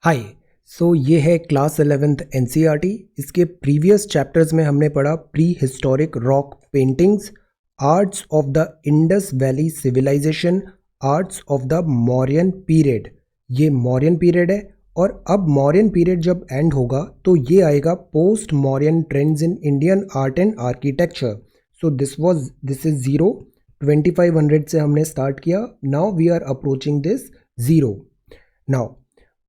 हाय। ये है class 11th NCERT. इसके प्रीवियस चैप्टर्स में हमने पढ़ा prehistoric rock paintings, arts of the Indus valley civilisation, arts of the Mauryan period. ये मौर्यन पीरियड है और अब मौर्यन पीरियड जब एंड होगा तो ये आएगा post Mauryan trends in Indian art and architecture. This is 0। 2500 से हमने स्टार्ट किया। Now we are approaching this 0। नाउ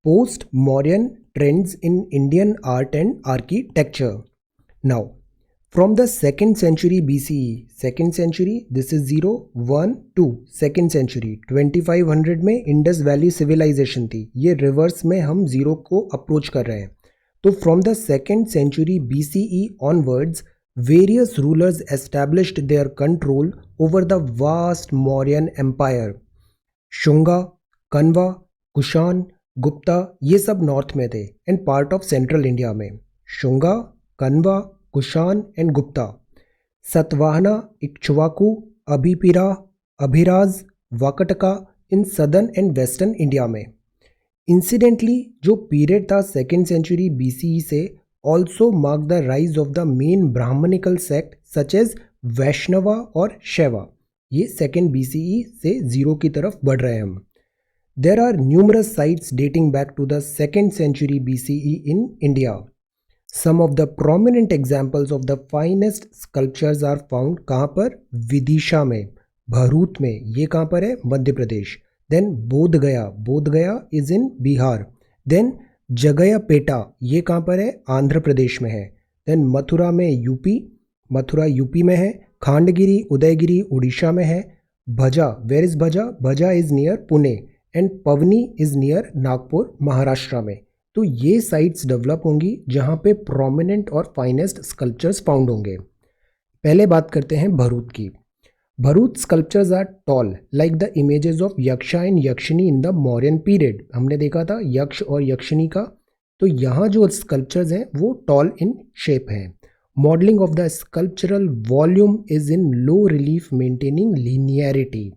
post-Mauryan trends in Indian art and architecture. Now, from the 2nd century BCE, 2nd century, this is 0, 1, 2, 2nd century, 2500 में Indus valley civilisation थी। ये reverse में हम 0 को अप्रोच कर रहे हैं। तो from the 2nd century BCE onwards, various rulers established their control over the vast Mauryan empire. Shunga, Kanva, Kushan, Gupta ये सब नॉर्थ में थे and part of central India में। शुंगा, कन्वा, कुषाण एंड गुप्ता। सतवाहना, इक्ष्वाकु, अभिपिरा, अभिराज, Vakataka in southern and western India में। इंसिडेंटली जो पीरियड था 2nd century BCE से also mark the rise of the main Brahmanical sect such as Vaishnava और शैवा। ये 2nd BCE से 0 की तरफ बढ़ रहे हैं हम। There are numerous sites dating back to the 2nd century BCE in India. Some of the prominent examples of the finest sculptures are found कहाँ पर? विदिशा में, भरूच में। ये कहाँ पर है? Madhya Pradesh. Then Bodhgaya, Bodhgaya is in Bihar. Then जगयपेटा, ये कहाँ पर है? आंध्र प्रदेश में है। Then मथुरा में यूपी, मथुरा यूपी में है। खांडगिरी, उदयगिरी उड़ीसा में है। भजा, वेयर इज भजा? भजा is near Pune and Pauni is near Nagpur Maharashtra में। तो ये साइट्स डेवलप होंगी जहाँ पे प्रोमिनेंट और फाइनेस्ट स्कल्पचर्स फाउंड होंगे। पहले बात करते हैं भरूच की। Bharhut sculptures are tall like the images of Yaksha and Yakshini in the Mauryan period. हमने देखा था यक्ष और यक्षिनी का। तो यहाँ जो स्कल्पचर्स हैं वो टॉल इन शेप हैं। Modelling of the sculptural volume is in low relief maintaining linearity.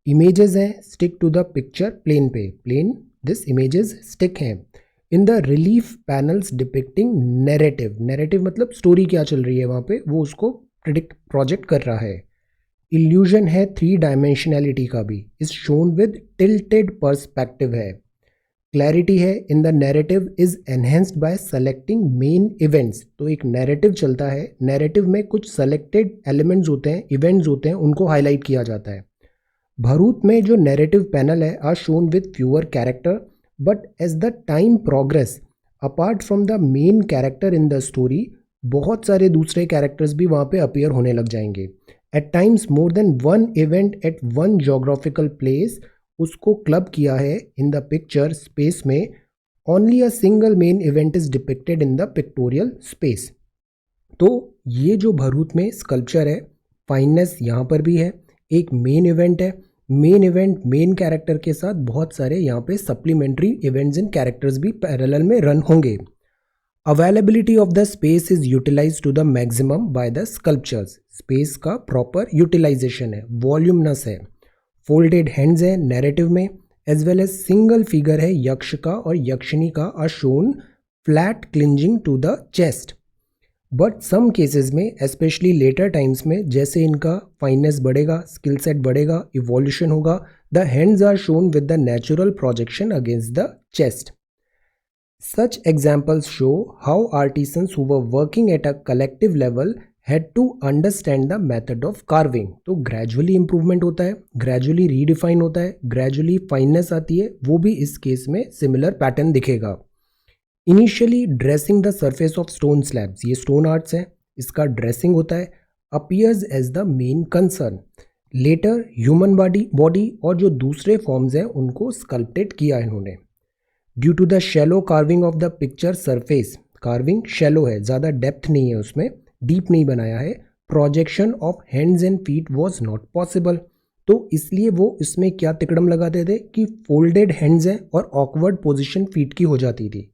Images हैं stick to the picture plane पे, प्लेन दिस इमेजेस स्टिक हैं। In the relief panels depicting narrative, narrative मतलब story क्या चल रही है वहाँ पे वो उसको प्रोजेक्ट कर रहा है। इल्यूजन है 3 डायमेंशनैलिटी का भी, is shown with tilted perspective है। क्लैरिटी है in the narrative is enhanced bye selecting main events. तो एक नैरेटिव चलता है, नैरेटिव में कुछ सेलेक्टेड एलिमेंट्स होते हैं, इवेंट्स होते हैं, उनको हाईलाइट किया जाता है। भरूच में जो नैरेटिव पैनल है are shown with fewer character, but as the time progress apart from the main character in the story बहुत सारे दूसरे कैरेक्टर्स भी वहाँ पे अपीयर होने लग जाएंगे। At times more than 1 event at 1 geographical place, उसको क्लब किया है इन द पिक्चर स्पेस में। Only a single main event is depicted in the pictorial space. तो ये जो भरूच में स्कल्पचर है, फाइननेस यहाँ पर भी है। एक मेन इवेंट है, मेन इवेंट मेन कैरेक्टर के साथ बहुत सारे यहाँ पे सप्लीमेंट्री इवेंट्स एंड कैरेक्टर्स भी पैरेलल में रन होंगे। Availability of the space is utilise to the maximum by the sculptures. Space का प्रॉपर यूटिलाइजेशन है, वॉल्यूमनस है। फोल्डेड हैंड्स है नैरेटिव में, as well as single figure है यक्ष का और यक्षिनी का are shown flat clinging to the chest. But some cases में स्पेशली लेटर टाइम्स में जैसे इनका फाइननेस बढ़ेगा, स्किल सेट बढ़ेगा, इवोल्यूशन होगा, the hands are shown with the natural projection against the chest. Such examples show how artisans who were working at a collective level had to understand the method of carving. तो gradually improvement होता है, gradually redefine होता है, gradually fineness आती है। वो भी इस केस में सिमिलर पैटर्न दिखेगा। Initially dressing the surface of stone slabs, ये स्टोन आर्ट्स हैं, इसका ड्रेसिंग होता है, appears as the main concern. Later human body और जो दूसरे फॉर्म्स हैं उनको स्कल्प्टेड किया इन्होंने। Due to the shallow carving of the picture surface, carving shallow है, ज़्यादा डेप्थ नहीं है उसमें, डीप नहीं बनाया है। Projection of hands and feet was not possible. तो इसलिए वो इसमें क्या तिकड़म लगाते थे कि फोल्डेड हैंड्स हैं और ऑकवर्ड पोजिशन फीट की हो जाती थी।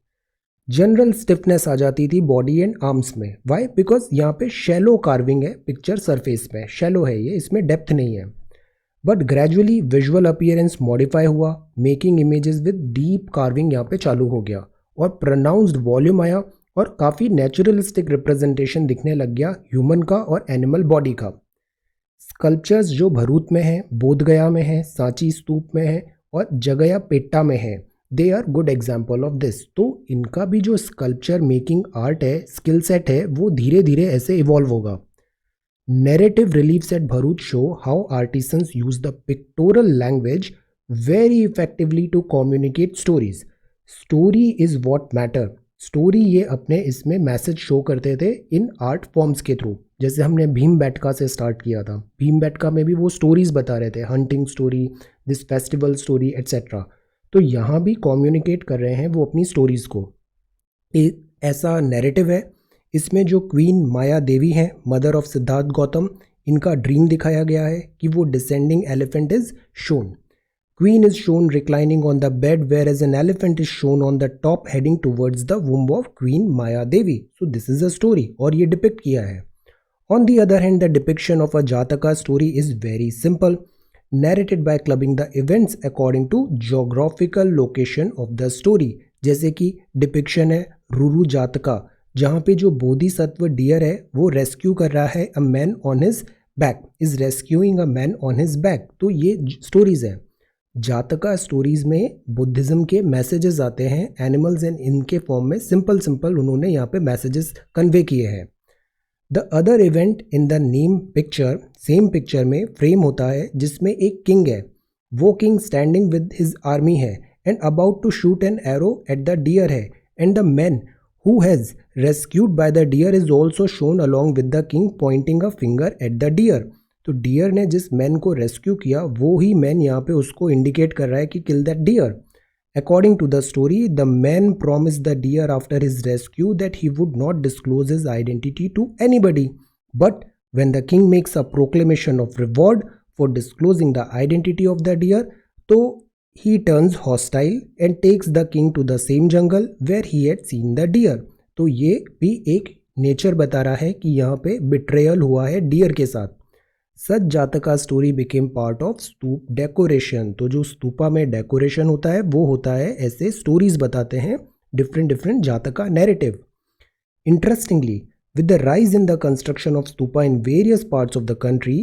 जनरल स्टिफनेस आ जाती थी बॉडी एंड आर्म्स में। वाई? बिकॉज यहाँ पे शैलो कार्विंग है पिक्चर सरफेस में, शैलो है ये, इसमें डेप्थ नहीं है। But gradually visual appearance modify हुआ, making images with deep carving यहाँ पे चालू हो गया और प्रोनाउंस्ड वॉल्यूम आया और काफ़ी नेचुरलिस्टिक रिप्रेजेंटेशन दिखने लग गया ह्यूमन का और एनिमल बॉडी का। स्कल्पचर्स जो भरूच में हैं, बोधगया में हैं, सांची स्तूप में हैं और जगयापेट्टा में हैं, they are good example of this. तो इनका भी जो स्कल्पचर मेकिंग आर्ट है, स्किल सेट है, वो धीरे धीरे ऐसे इवॉल्व होगा। Narrative reliefs at Bharuch show how artisans use the pictorial language very effectively to communicate stories. Story is what matter. Story ये अपने इसमें मैसेज शो करते थे इन आर्ट फॉर्म्स के थ्रू। जैसे हमने भीमबेटका से स्टार्ट किया था, भीमबेटका में भी वो स्टोरीज बता रहे थे, hunting story, this festival story etcetera. तो यहाँ भी कम्युनिकेट कर रहे हैं वो अपनी स्टोरीज को। ऐसा नैरेटिव है। इसमें जो क्वीन माया देवी हैं, मदर ऑफ सिद्धार्थ गौतम, इनका ड्रीम दिखाया गया है कि वो descending elephant is shown. Queen is shown reclining on the bed where as an elephant is shown on the top heading towards the womb of queen Maya Devi. So this is a story और ये depict किया है। On the other hand the depiction of a Jataka story is very simple, narrated by clubbing the events according to geographical location of the story। जैसे कि depiction है रुरु जातका, जहाँ पे जो बोधिसत्व डियर है वो रेस्क्यू कर रहा है a man on his back, is rescuing a man on his back. तो ये स्टोरीज है। जातका स्टोरीज में बुद्धिज्म के मैसेजेस आते हैं एनिमल्स एंड इनके फॉर्म में, सिंपल सिंपल उन्होंने यहाँ पे मैसेजेस कन्वे किए हैं। The other event in the name picture, same picture में फ्रेम होता है जिसमें एक किंग है, वो king standing with his army है and about to shoot an arrow at the deer है, and the man who has rescued by the deer is also shown along with the king pointing a finger at the deer। तो dear ने जिस man को rescue किया वो ही man यहाँ पे उसको इंडिकेट कर रहा है कि kill that deer. According to the story the man promised the deer after his rescue that he would not disclose his identity to anybody, but when the king makes a proclamation of reward for disclosing the identity of the deer, तो he turns hostile and takes the king to the same jungle where he had seen the deer। तो ये भी एक nature बता रहा है कि यहाँ पे बिट्रेयल हुआ है डियर के साथ। सच जातका story became part of stupa decoration. तो जो स्तूपा में डेकोरेशन होता है वो होता है ऐसे स्टोरीज बताते हैं, डिफरेंट डिफरेंट जातका narrative. Interestingly with the rise in the construction of stupa in various parts of the country,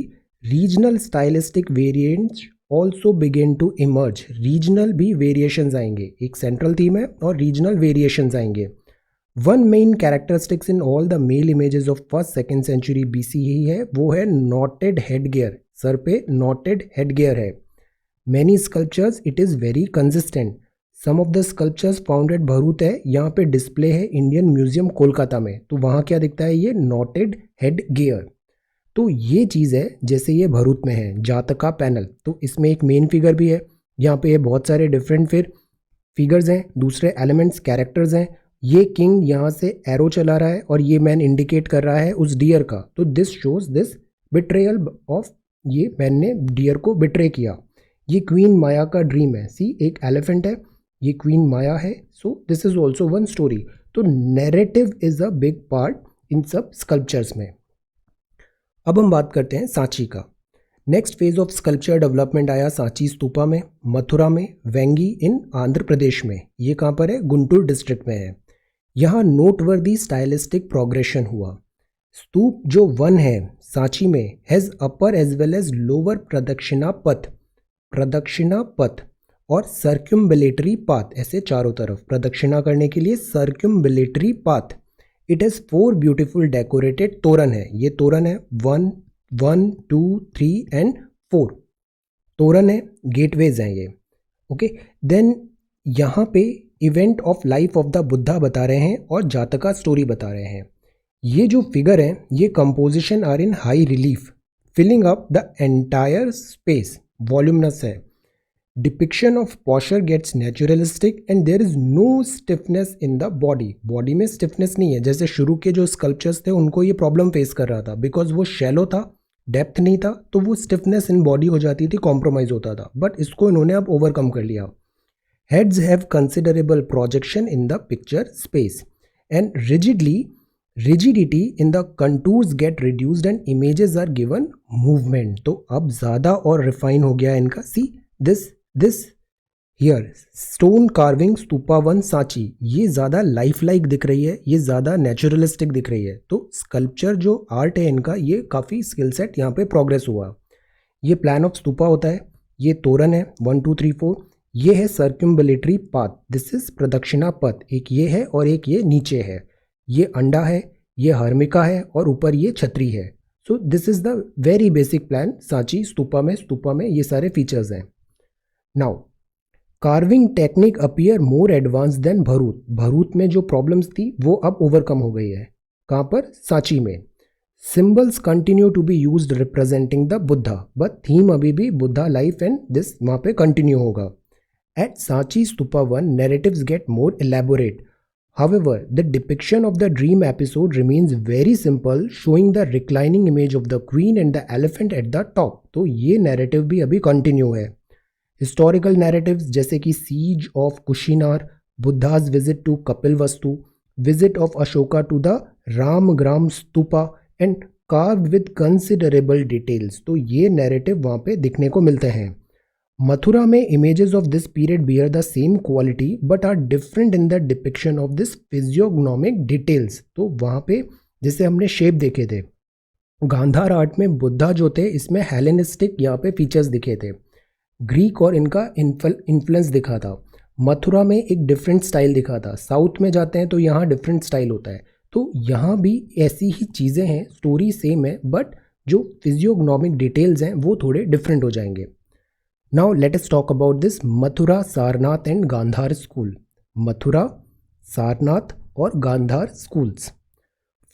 regional stylistic variants also began to emerge। regional भी variations आएंगे, एक central theme है और regional variations आएंगे। One main characteristics in all the male images of 1st-2nd century BC ही है, वो है knotted headgear, sir पे knotted headgear है। Many sculptures it is very consistent। Some of the sculptures found at Bharhut है, यहाँ पे display है इंडियन म्यूजियम कोलकाता में। तो वहाँ क्या दिखता है, ये नॉटेड हेड गियर। तो ये चीज़ है जैसे ये भरूच में है जातका पैनल, तो इसमें एक मेन फिगर भी है, यहाँ पे बहुत सारे डिफरेंट फिर फिगर्स हैं, दूसरे एलिमेंट्स कैरेक्टर्स हैं। ये किंग यहाँ से एरो चला रहा है और ये मैन इंडिकेट कर रहा है उस डियर का। तो this shows this betrayal of, ये मैन ने डियर को बिट्रे किया। ये क्वीन माया का ड्रीम है, सी एक एलिफेंट है, ये क्वीन माया है। So this is also one story. तो narrative is a big part in सब स्कल्पचर्स में। अब हम बात करते हैं सांची का। Next phase of sculpture development आया सांची स्तूपा में, मथुरा में, वेंगी इन आंध्र प्रदेश में। ये कहाँ पर है, गुंटूर डिस्ट्रिक्ट में है। यहाँ नोटवर्दी स्टाइलिस्टिक प्रोग्रेशन हुआ। स्तूप जो वन है सांची में has upper as well as lower pradakshina path और सर्क्यूम्बिलेटरी पाथ, ऐसे चारों तरफ प्रदक्षिणा करने के लिए circumambulatory path. It has 4 beautiful decorated torana है। ये तोरण है 1, 2, 3 एंड 4 तोरण है, गेटवेज हैं ये। ओके, देन यहाँ पे event of life of the Buddha बता रहे हैं और जातका स्टोरी बता रहे हैं। ये जो फिगर है ये composition are in high relief, filling up the entire space, voluminous है। Depiction of posture gets naturalistic and there is no stiffness in the body. Body में स्टिफनेस नहीं है, जैसे शुरू के जो स्कल्पचर्स थे उनको ये प्रॉब्लम फेस कर रहा था, बिकॉज वो शैलो था, डेप्थ नहीं था, तो वो स्टिफनेस इन बॉडी हो जाती थी, कॉम्प्रोमाइज होता था। बट इसको इन्होंने अब ओवरकम कर लिया। Heads have considerable projection in the picture space and rigidly rigidity in the contours get reduced and images are given movement. तो अब ज़्यादा और refine हो गया इनका. See this here stone carving stupa 1 Sanchi, ये ज़्यादा लाइफ लाइक दिख रही है, ये ज़्यादा नेचुरलिस्टिक दिख रही है. तो स्कल्पचर जो आर्ट है इनका, ये काफ़ी स्किल सेट यहाँ पे प्रोग्रेस हुआ. ये प्लान ऑफ स्तूपा होता है, ये तोरण है 1 2 3 4, ये है सर्क्यूम्बुलेटरी पाथ, दिस इज प्रदक्षिणा पथ, एक ये है और एक ये नीचे है. ये अंडा है, ये हर्मिका है और ऊपर ये छतरी है. So this is the very basic plan Sanchi stupa में ये सारे फीचर्स हैं. Now carving technique appear more advance than Bharhut. Bharhut में जो प्रॉब्लम्स थी वो अब ओवरकम हो गई है. कहाँ पर? सांची में. Symbols continue to be used representing the Buddha, but theme अभी भी बुद्धा लाइफ एंड दिस वहाँ पे कंटिन्यू होगा. At Sanchi stupa 1 narratives get more elaborate. However, the depiction of the dream episode remains very simple, showing the reclining image of the queen and the elephant at the top. तो ये narrative भी अभी continue है. Historical narratives जैसे कि siege of Kushinara, Buddha's visit to Kapilvastu, visit of Ashoka to the Ramgram Stupa and carved with considerable details. तो ये narrative वहाँ पे दिखने को मिलते हैं. मथुरा में images of this period bear the same quality but are different in the depiction of this physiognomic details. तो वहाँ पे जैसे हमने शेप देखे थे, गांधार आर्ट में बुद्धा जो थे इसमें हेलेनिस्टिक यहाँ पे फीचर्स दिखे थे, ग्रीक और इनका इन्फ्लुएंस दिखा था. मथुरा में एक डिफरेंट स्टाइल दिखा था. साउथ में जाते हैं तो यहाँ डिफरेंट स्टाइल होता है. तो यहाँ भी ऐसी ही चीज़ें हैं, स्टोरी सेम है बट जो फिजियोग्नोमिक डिटेल्स हैं वो थोड़े डिफरेंट हो जाएंगे. Now let us talk about this Mathura, Sarnath and Gandhar school. Mathura, Sarnath और Gandhara schools.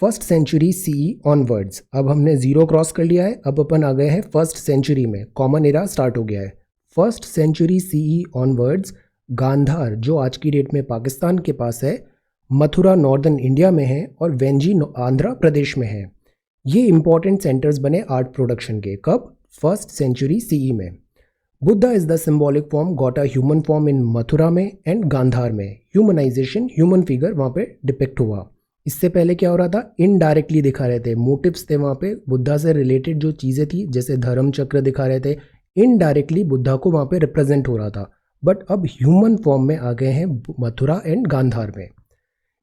1st century CE onwards. अब हमने 0 क्रॉस कर लिया है, अब अपन आ गए हैं 1st century में, कॉमन एरा स्टार्ट हो गया है. 1st century CE onwards Gandhara जो आज की डेट में पाकिस्तान के पास है, मथुरा नॉर्दर्न इंडिया में है और वेंजी आंध्र प्रदेश में है. ये इंपॉर्टेंट सेंटर्स बने आर्ट प्रोडक्शन के. कब? 1st century CE में. Buddha is the symbolic form got a human form in Mathura में एंड गांधार में. ह्यूमनाइजेशन, ह्यूमन फिगर वहाँ पे डिपिक्ट हुआ. इससे पहले क्या हो रहा था? इनडायरेक्टली दिखा रहे थे, मोटिव्स थे वहाँ पे, बुद्धा से रिलेटेड जो चीज़ें थी जैसे धर्म चक्र दिखा रहे थे, इनडायरेक्टली बुद्धा को वहाँ पे रिप्रेजेंट हो रहा था. बट अब ह्यूमन फॉर्म में आ गए हैं मथुरा एंड गांधार में.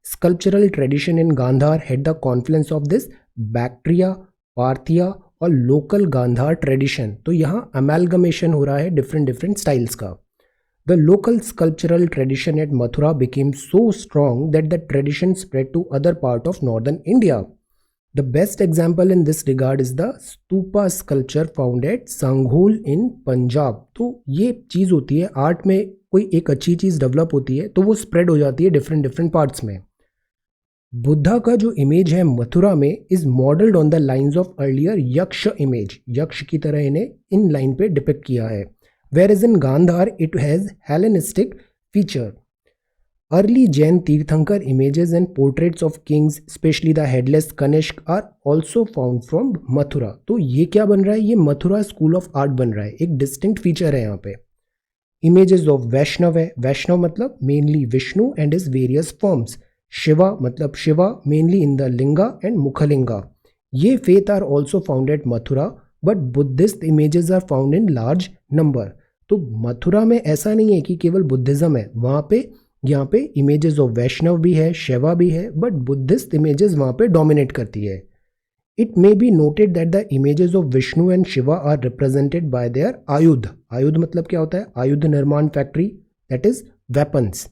Sculptural tradition in Gandhara had the confluence of this Bactria, Parthia और लोकल गांधार ट्रेडिशन. तो यहाँ अमेलगमेशन हो रहा है डिफरेंट स्टाइल्स का. The local sculptural tradition at Mathura became so strong that the tradition spread to other part of northern India. The best example in this regard is the stupa sculpture found at Sanghol in Punjab. तो ये चीज़ होती है art में, कोई एक अच्छी चीज़ develop होती है तो वो स्प्रेड हो जाती है डिफरेंट पार्ट्स में. बुद्धा का जो इमेज है मथुरा में is modelled on the lines of earlier यक्ष इमेज. यक्ष की तरह इन्हें इन लाइन पे डिपिक्ट किया है. Where is in Gandhara it has Hellenistic feature. Early Jain tirthankara images and portraits of kings specially the headless Kanishka are also found from Mathura. तो ये क्या बन रहा है? ये मथुरा स्कूल ऑफ आर्ट बन रहा है. एक डिस्टिंक्ट फीचर है यहाँ पे. इमेजेस ऑफ वैष्णव है, वैष्णव मतलब mainly Vishnu and is various forms. Shiva मतलब Shiva mainly in the linga and mukhalinga. ये faith are also found at Mathura but Buddhist images are found in large number. तो मथुरा में ऐसा नहीं है कि केवल बुद्धिज्म है, वहाँ पे यहाँ पे इमेजेस ऑफ वैष्णव भी है, शिवा भी है, बट बुद्धिस्ट इमेजेस वहाँ पे डोमिनेट करती है. It may be noted that the images of Vishnu and Shiva are represented by their ayudha. आयुध मतलब क्या होता है? आयुध निर्माण factory, that is weapons.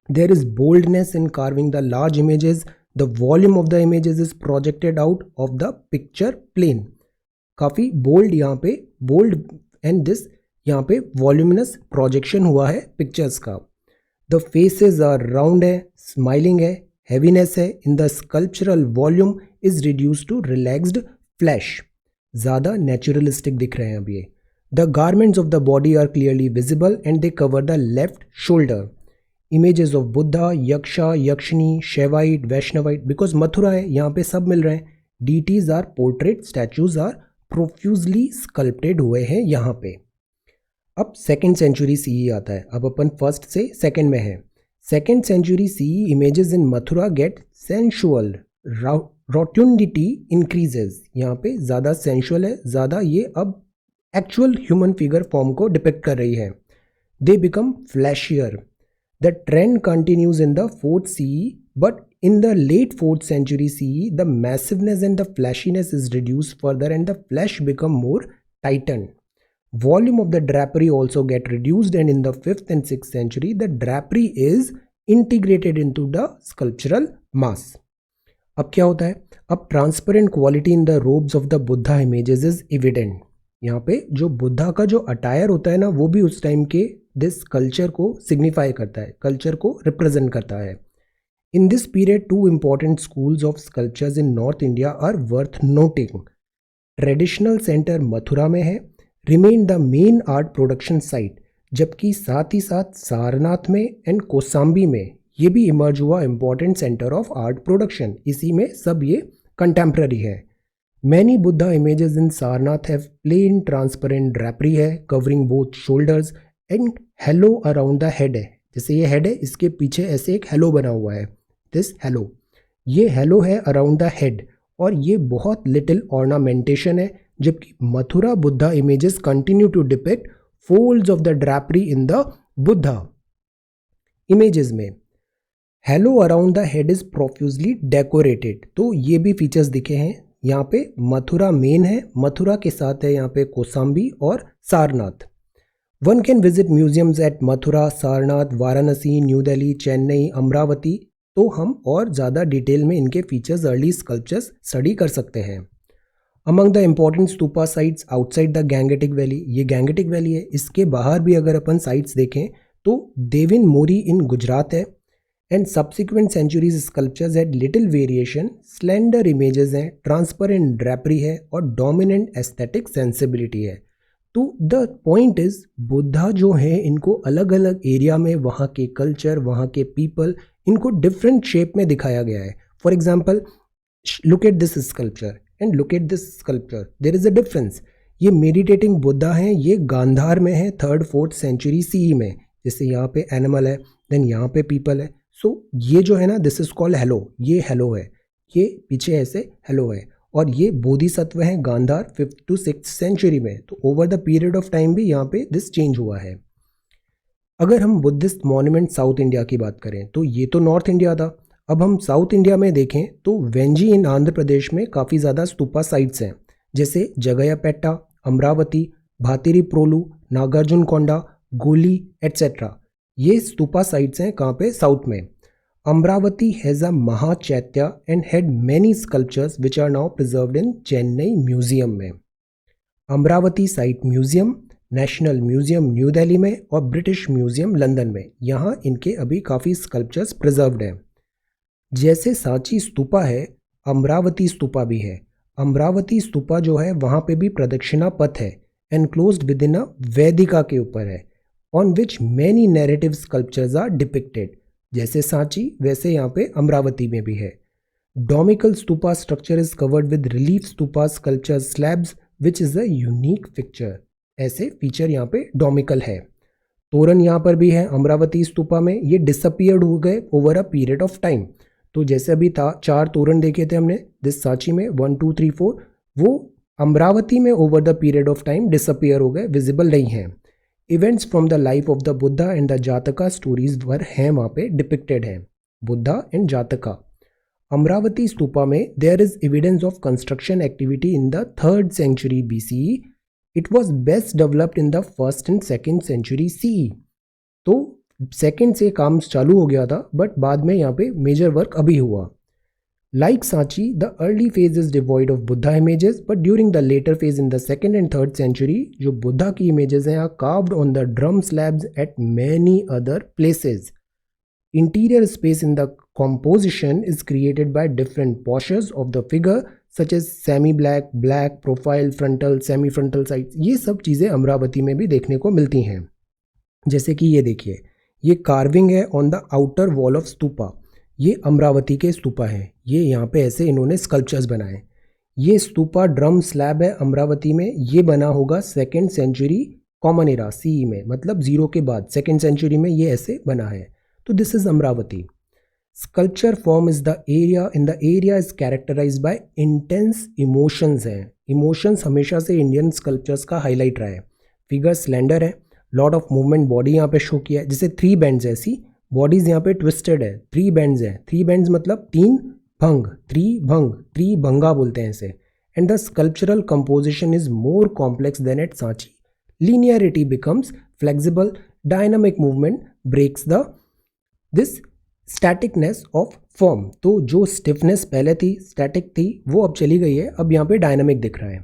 There is boldness in carving the large images. The volume of the images is projected out of the picture plane. काफ़ी bold यहाँ पे, bold and this यहाँ पे voluminous projection हुआ है pictures का. The faces are round है, smiling है, heaviness है in the sculptural volume is reduced to relaxed flesh. ज़्यादा naturalistic दिख रहे हैं अब ये. The garments of the body are clearly visible and they cover the left shoulder. Images of Buddha, Yaksha, Yakshini, Shaivite, Vaishnavite, because Mathura है यहाँ पे सब मिल रहे हैं. Deities are portrait, statues are profusely sculpted हुए हैं यहाँ पे. अब 2nd century CE आता है. अब अपन 1st से 2nd में है. 2nd century CE images in Mathura get sensual, rotundity increases, यहाँ पे ज़्यादा सेंशुअल है, ज़्यादा ये अब एक्चुअल ह्यूमन फिगर फॉर्म को डिपिक्ट कर रही है. They become fleshier. The trend continues in the 4th CE, but in the late 4th century CE, the massiveness and the flashiness is reduced further and the flesh become more tightened. Volume of the drapery also get reduced, and in the 5th and 6th century, the drapery is integrated into the sculptural mass. अब क्या होता है, अब transparent quality in the ropes of the Buddha images is evident. यहाँ पे जो बुद्धा का जो अटायर होता है ना, वो भी उस टाइम के दिस कल्चर को सिग्निफाई करता है, कल्चर को रिप्रेजेंट करता है. In this period 2 important schools of sculptures in north India are worth noting. Traditional centre Mathura में है, remain the main art production site, जबकि साथ ही साथ सारनाथ में एंड कोसाम्बी में ये भी इमर्ज हुआ important centre of art production. इसी में सब ये कंटेम्प्रेरी है. Many Buddha images in Sarnath have plain transparent drapery है covering both shoulders and halo around the head है. जैसे ये हेड है, इसके पीछे ऐसे एक हेलो बना हुआ है, दिस हेलो, ये हेलो है अराउंड द हेड, और ये बहुत लिटिल ऑर्नामेंटेशन है. जबकि Mathura Buddha images continue to depict folds of the drapery in the Buddha images में. Halo around the head is profusely decorated. तो ये भी फीचर्स दिखे हैं. यहाँ पे मथुरा मेन है, मथुरा के साथ है यहाँ पे कोसाम्बी और Sarnath. One can visit museums at Mathura, Sarnath, Varanasi, New Delhi, Chennai, Amaravati. तो हम और ज़्यादा डिटेल में इनके फीचर्स, अर्ली स्कल्पचर्स स्टडी कर सकते हैं. Among the important stupa sites outside the Gangetic valley, ये गैंगेटिक वैली है, इसके बाहर भी अगर अपन साइट्स देखें तो देविन मोरी इन गुजरात है. And subsequent centuries sculptures at little variation, slender images हैं, ट्रांसपेरेंट ड्रैपरी है और डोमिनेंट एस्थेटिक सेंसिबिलिटी है. तो द पॉइंट इज, बुद्धा जो है इनको अलग अलग एरिया में वहाँ के कल्चर, वहाँ के पीपल, इनको डिफरेंट शेप में दिखाया गया है. For example, look at this sculpture and look at this sculpture, there is a difference. ये मेडिटेटिंग बुद्धा हैं, ये गांधार में है 3rd 4th सेंचुरी CE में. जैसे यहाँ पे एनिमल है, देन यहाँ पे पीपल है. सो ये जो है ना, दिस इज कॉल्ड हेलो, ये हेलो है, ये पीछे ऐसे हेलो है. और ये बोधिसत्व हैं Gandhara 5th to 6th century में. तो over the period of time भी यहाँ पे दिस चेंज हुआ है. अगर हम बुद्धिस्ट मॉन्यूमेंट साउथ इंडिया की बात करें तो ये तो नॉर्थ इंडिया था. अब हम साउथ इंडिया में देखें तो वेंजी इन आंध्र प्रदेश में काफ़ी ज़्यादा स्तूपा साइट्स हैं, जैसे जगयापेट्टा, अमरावती, भातिरी प्रोलू, नागार्जुन कोंडा, गोली एट्सेट्रा. ये स्तूपा साइट्स हैं कहाँ पे, साउथ में. Amaravati has a Mahachaitya and had many sculptures which are now preserved in Chennai museum में. Amaravati site museum, national museum new Delhi में और ब्रिटिश म्यूजियम लंदन में, यहाँ इनके अभी काफ़ी स्कल्पचर्स प्रिजर्व्ड हैं. जैसे सांची स्तूपा है, अमरावती स्तूपा भी है. अमरावती स्तूपा जो है वहाँ पे भी प्रदक्षिणा पथ है, एनक्लोज्ड विद इन अ वेदिका के ऊपर है, on which many narrative sculptures are depicted. जैसे सांची वैसे यहाँ पे अमरावती में भी है. Domical stupa structure is covered with relief stupa sculpture slabs which is a unique feature. ऐसे फीचर यहाँ पे डोमिकल है. तोरण यहाँ पर भी है अमरावती स्तूपा में, ये डिसअपियर्ड हो गए over a period of time. तो जैसे अभी 4 तोरण देखे थे हमने दिस सांची में 1 2 3 4, वो अमरावती में over the period of time disappear हो गए, विजिबल नहीं हैं. Events from the life of the Buddha and the जातका स्टोरीज वर हैं वहाँ पे डिपिक्टेड हैं, बुद्धा एंड जातका. अमरावती स्तूपा में there is evidence of construction activity in the 3rd century BCE. It was best developed in the 1st and 2nd century CE. तो 2nd से काम चालू हो गया था, बट बाद में यहाँ पे मेजर वर्क अभी हुआ. Like Sanchi, the early phase is devoid of Buddha images, but during the later phase in the 2nd and 3rd century, जो बुद्धा की images हैं are carved on the drum slabs at many other places. Interior space in the composition is created by different postures of the figure, such as semi-black, black, profile, frontal, semi-frontal sides. ये सब चीज़ें अमरावती में भी देखने को मिलती हैं. जैसे कि ये देखिए, ये कार्विंग है on the outer wall of stupa. ये अमरावती के स्तूपा हैं, ये यहाँ पे ऐसे इन्होंने स्कल्पचर्स बनाए. ये स्तूपा ड्रम स्लैब है अमरावती में, ये बना होगा 2nd century common era CE में, मतलब 0 के बाद 2nd century में ये ऐसे बना है. तो this is Amaravati. Sculpture form is the area in the area is characterised by intense emotions हैं. इमोशंस हमेशा से इंडियन स्कल्पचर्स का हाईलाइट रहा है. फिगर स्लेंडर है, लॉट ऑफ मूवमेंट बॉडी यहाँ पे शो किया है. जैसे 3 बैंड्स ऐसी बॉडीज यहाँ पे ट्विस्टेड है. 3 बैंड्स है. 3 बैंड्स मतलब 3 भंग, 3 भंग, 3 भंगा बोलते हैं इसे. And the sculptural composition is more complex than at Sanchi. linearity becomes flexible, dynamic movement breaks the this staticness of form. तो जो stiffness पहले थी, static थी, वो अब चली गई है. अब यहाँ पे dynamic दिख रहा है.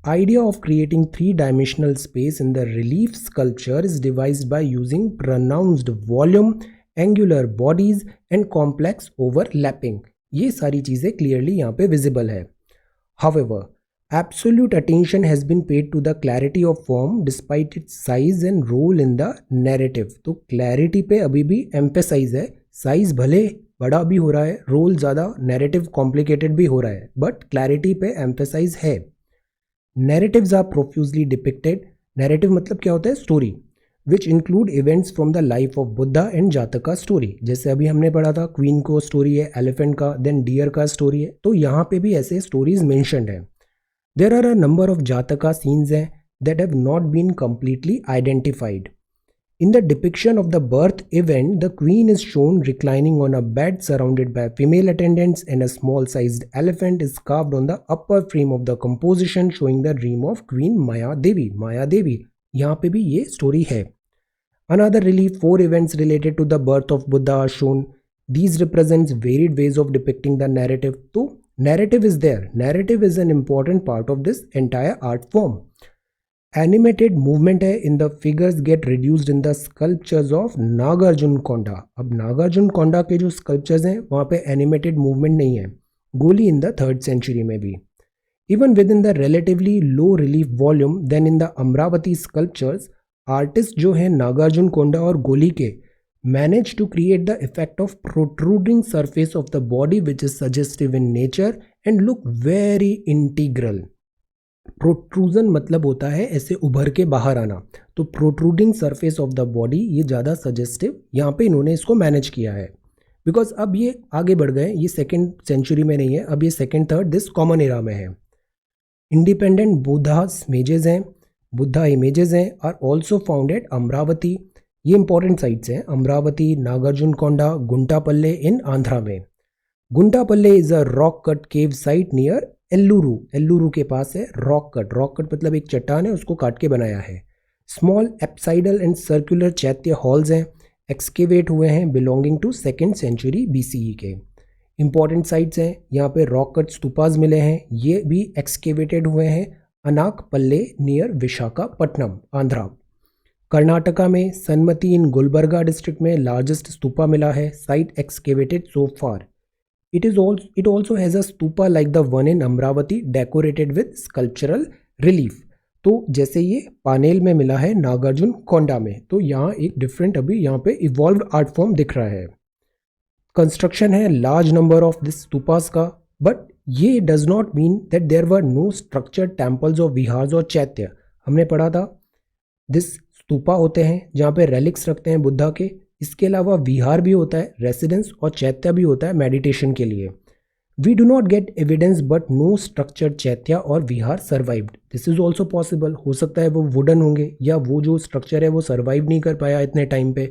Idea of creating 3-dimensional space in the relief sculpture is devised by using pronounced volume, angular bodies and complex overlapping. ये सारी चीज़ें clearly यहाँ पे visible है. However, absolute attention has been paid to the clarity of form despite its size and role in the narrative. तो clarity पे अभी भी emphasize है. size भले बड़ा भी हो रहा है, रोल ज़्यादा, narrative complicated भी हो रहा है, but clarity पे emphasize है. Narratives are profusely depicted. Narrative मतलब क्या होता है? Story, which include events from the life of Buddha and Jataka story. जैसे अभी हमने पढ़ा था क्वीन को स्टोरी है, एलिफेंट का, देन डियर का स्टोरी है. तो यहाँ पे भी ऐसे स्टोरीज मेंशन्ड है. There are a number of Jataka scenes that have not been completely identified. In the depiction of the birth event, the queen is shown reclining on a bed surrounded by female attendants, and a small-sized elephant is carved on the upper frame of the composition, showing the dream of Queen Maya Devi. Maya Devi. यहाँ पे भी ये story है. Another relief, 4 events related to the birth of Buddha are shown. These represents varied ways of depicting the narrative. तो narrative is there. Narrative is an important part of this entire art form. Animated movement है in the figures get reduced in the sculptures of Nagarjun Konda. अब Nagarjun Konda के जो sculptures हैं वहाँ पे animated movement नहीं है. गोली in the 3rd century में भी. Even within the relatively low relief volume than in the Amravati sculptures, artists जो हैं Nagarjun Konda और गोली के managed to create the effect of protruding surface of the body which is suggestive in nature and look very integral. Protrusion मतलब होता है ऐसे उभर के बाहर आना. तो protruding surface of the body ये ज़्यादा सजेस्टिव यहाँ पे इन्होंने इसको मैनेज किया है. बिकॉज अब ये आगे बढ़ गए, ये 2nd सेंचुरी में नहीं है, अब ये 2nd 3rd this common era में है. इंडिपेंडेंट बुद्धा इमेजेस हैं, बुद्धा इमेजेस हैं are also found at Amaravati. ये इंपॉर्टेंट साइट्स हैं, अमरावती, नागार्जुन कोंडा, गुंटापल्ले इन आंध्रा में. Guntapalle is a rock cut cave site near Eluru. Eluru के पास है रॉक कट. रॉक कट मतलब एक चट्टान है, उसको काट के बनाया है. Small apsidal and circular chaitya halls हैं, एक्सकेवेट हुए हैं belonging to 2nd century BCE के. इंपॉर्टेंट साइट्स हैं, यहाँ पे रॉक कट स्तूपाज मिले हैं, ये भी एक्सकेवेटेड हुए हैं. अनाकपल्ले नियर विशाखापट्टनम, आंध्रा. कर्नाटका में सनमती इन गुलबर्गा डिस्ट्रिक्ट में लार्जेस्ट स्तूपा मिला है, site excavated so far. It also has a stupa like the one in Amravati decorated with sculptural relief. तो जैसे ये पानेल में मिला है नागार्जुन कोंडा में, तो यहाँ एक डिफरेंट अभी यहाँ पे इवॉल्व्ड आर्ट फॉर्म दिख रहा है. कंस्ट्रक्शन है large number of this stupas का, बट ये does not mean that there were no structured temples और विहार्स और चैत्य. हमने पढ़ा था दिस स्तूपा होते हैं जहाँ पे रेलिक्स रखते हैं बुद्धा के. इसके अलावा विहार भी होता है, रेसिडेंस, और चैत्य भी होता है मेडिटेशन के लिए. We do not get evidence but no structured chaitya और vihara survived. This is also possible. हो सकता है वो वुडन होंगे या वो जो स्ट्रक्चर है वो सर्वाइव नहीं कर पाया इतने टाइम पे.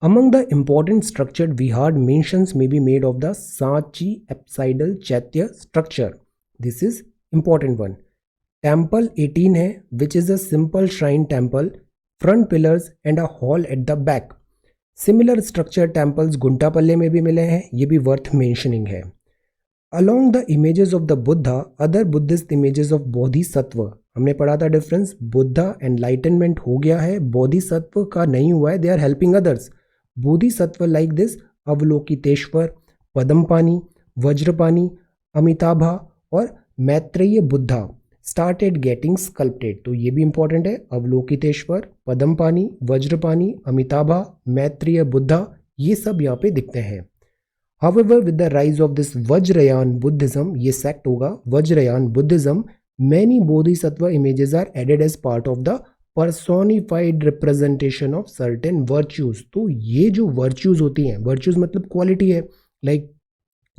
Among the important structured vihara mentions में be made of the Sanchi apsidal chaitya structure. This is important one. Temple 18 है which is a simple shrine temple, front pillars and a hall at the back. Similar structure temples Guntapalle में भी मिले हैं, ये भी worth mentioning है. Along the images of the Buddha other Buddhist images of bodhisattva. हमने पढ़ा था डिफरेंस, बुद्धा एनलाइटनमेंट हो गया है, बोधिसत्व का नहीं हुआ है, they are helping others. Bodhisattva like this Avalokiteshvara, Padmapani, Vajrapani, Amitabha और Maitreya Buddha started getting sculpted. तो ये भी इंपॉर्टेंट है. अवलोकितेश्वर, पद्मपानी, वज्रपानी, अमिताभा, मैत्रेय बुद्धा, ये सब यहाँ पे दिखते हैं. However, with the rise of this Vajrayana Buddhism, ये सेक्ट होगा Vajrayana Buddhism, many bodhisattva images are added as part of the personified representation of certain virtues. तो ये जो virtues होती हैं, virtues मतलब क्वालिटी है, लाइक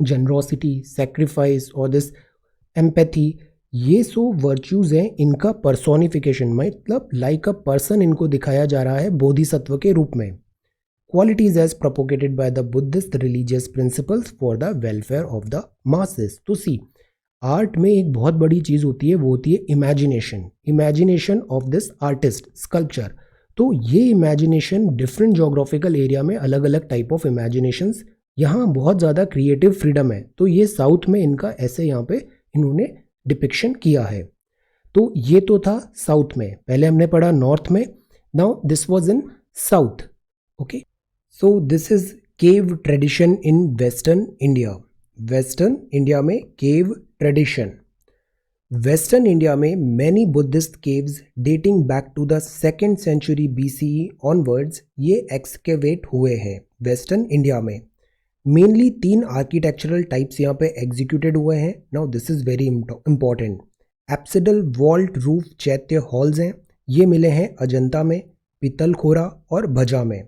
जनरोसिटी, सेक्रीफाइस और दिस एम्पैथी, ये सो वर्च्यूज हैं, इनका पर्सोनिफिकेशन मतलब लाइक अ पर्सन इनको दिखाया जा रहा है बोधिसत्व के रूप में. Qualities as propagated by the Buddhist religious principles for the welfare of the masses. तो सी, आर्ट में एक बहुत बड़ी चीज होती है, वो होती है imagination of this artist sculpture. तो ये इमेजिनेशन डिफरेंट जोग्राफिकल एरिया में अलग अलग टाइप ऑफ इमेजिनेशंस, यहाँ बहुत ज़्यादा क्रिएटिव फ्रीडम है. तो ये साउथ में इनका ऐसे यहाँ पे इन्होंने डिपिक्शन किया है. तो ये तो था साउथ में, पहले हमने पढ़ा नॉर्थ में. Now this was in south. Okay, so this is cave tradition in western India. Western India में केव ट्रेडिशन. वेस्टर्न इंडिया में many Buddhist caves dating back to the 2nd century BCE onwards ये excavate हुए हैं western India में. Mainly 3 architectural types यहाँ पे executed हुए हैं. Now this is very important. Apsidal vault roof chaitya halls हैं, ये मिले हैं अजंता में, पीतलखोरा और भजा में.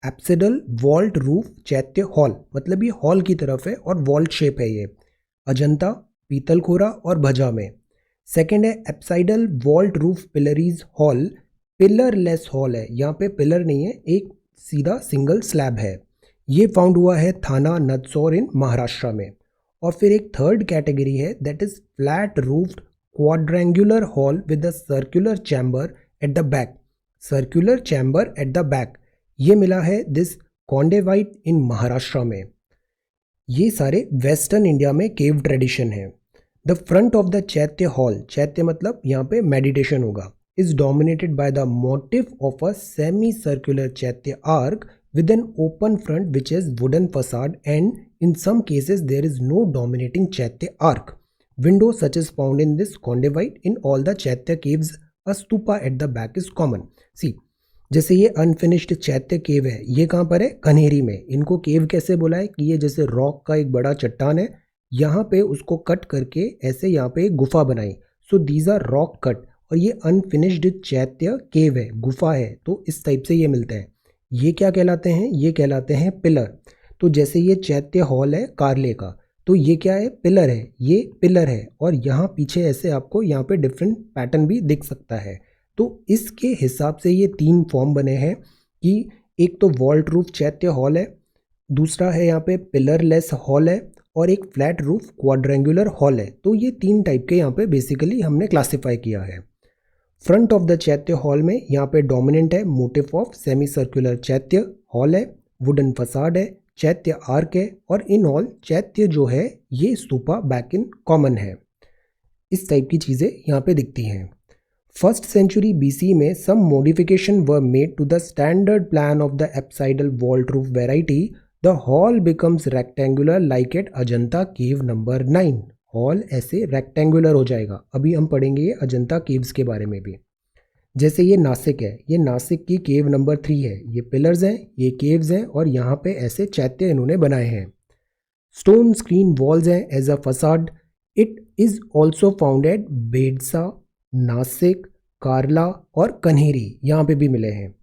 एप्सिडल वॉल्ट रूफ चैत्य हॉल मतलब ये हॉल की तरफ है और वॉल्ट शेप है ये, अजंता, पीतलखोरा और भजा में. सेकेंड है apsidal vault roof पिलरीज hall, pillarless hall है, यहाँ पे पिलर नहीं है, एक सीधा सिंगल स्लैब है. ये फाउंड हुआ है थाना नदसौर इन महाराष्ट्र में. और फिर एक थर्ड कैटेगरी है that is flat roofed quadrangular hall with a circular chamber eight the back. Circular chamber eight the back ये मिला है दिस कॉन्डेवाइट इन महाराष्ट्र में. ये सारे वेस्टर्न इंडिया में केव ट्रेडिशन है. द फ्रंट ऑफ द चैत्य हॉल, चैत्य मतलब यहाँ पे मेडिटेशन होगा, is dominated by the motive of a semi circular चैत्य arc with an open front which is wooden facade, and in some cases there is no dominating chaitya arc. Windows such is found in this Kondivite in all the chaitya caves. A stupa at the back is common. See, जैसे ये unfinished चैत्य cave है, ये कहाँ पर है? कन्हेरी में. इनको केव कैसे बोला है कि ये जैसे रॉक का एक बड़ा चट्टान है, यहाँ पे उसको कट करके ऐसे यहाँ पे एक गुफा बनाई. So these are rock cut, और ये अनफिनिश्ड चैत्य केव है, गुफा है, तो इस टाइप से ये मिलते हैं. ये क्या कहलाते हैं? ये कहलाते हैं पिलर. तो जैसे ये चैत्य हॉल है कारले का, तो ये क्या है? पिलर है, ये पिलर है, और यहाँ पीछे ऐसे आपको यहाँ पे डिफरेंट पैटर्न भी दिख सकता है. तो इसके हिसाब से ये 3 फॉर्म बने हैं कि एक तो वॉल्ट रूफ चैत्य हॉल है, दूसरा है यहाँ पे पिलरलेस हॉल है, और एक फ्लैट रूफ क्वाड्रेंगुलर हॉल है. तो ये 3 टाइप के यहाँ पे बेसिकली हमने क्लासीफाई किया है. फ्रंट ऑफ द चैत्य हॉल में यहाँ पे डोमिनेंट है मोटिव ऑफ सेमी सर्कुलर चैत्य हॉल है, वुडन फसाड है, चैत्य आर्क है, और इन ऑल चैत्य जो है ये स्तूपा बैक इन कॉमन है. इस टाइप की चीज़ें यहाँ पे दिखती हैं. 1st century BC में some modification were made to the standard plan of the apsidal vault roof variety. The hall becomes rectangular like at Ajanta cave number 9. Hall ऐसे रेक्टेंगुलर हो जाएगा. अभी हम पढ़ेंगे ये अजंता केव्स के बारे में भी. जैसे ये नासिक है, ये नासिक की केव नंबर 3 है, ये पिलर्स हैं, ये केव्स हैं, और यहाँ पे ऐसे चैत्य इन्होंने बनाए हैं. स्टोन स्क्रीन वॉल्स हैं as a facade. It is also found at Bedsa, Nasik, Karla और कन्हेरी, यहाँ पे भी मिले हैं.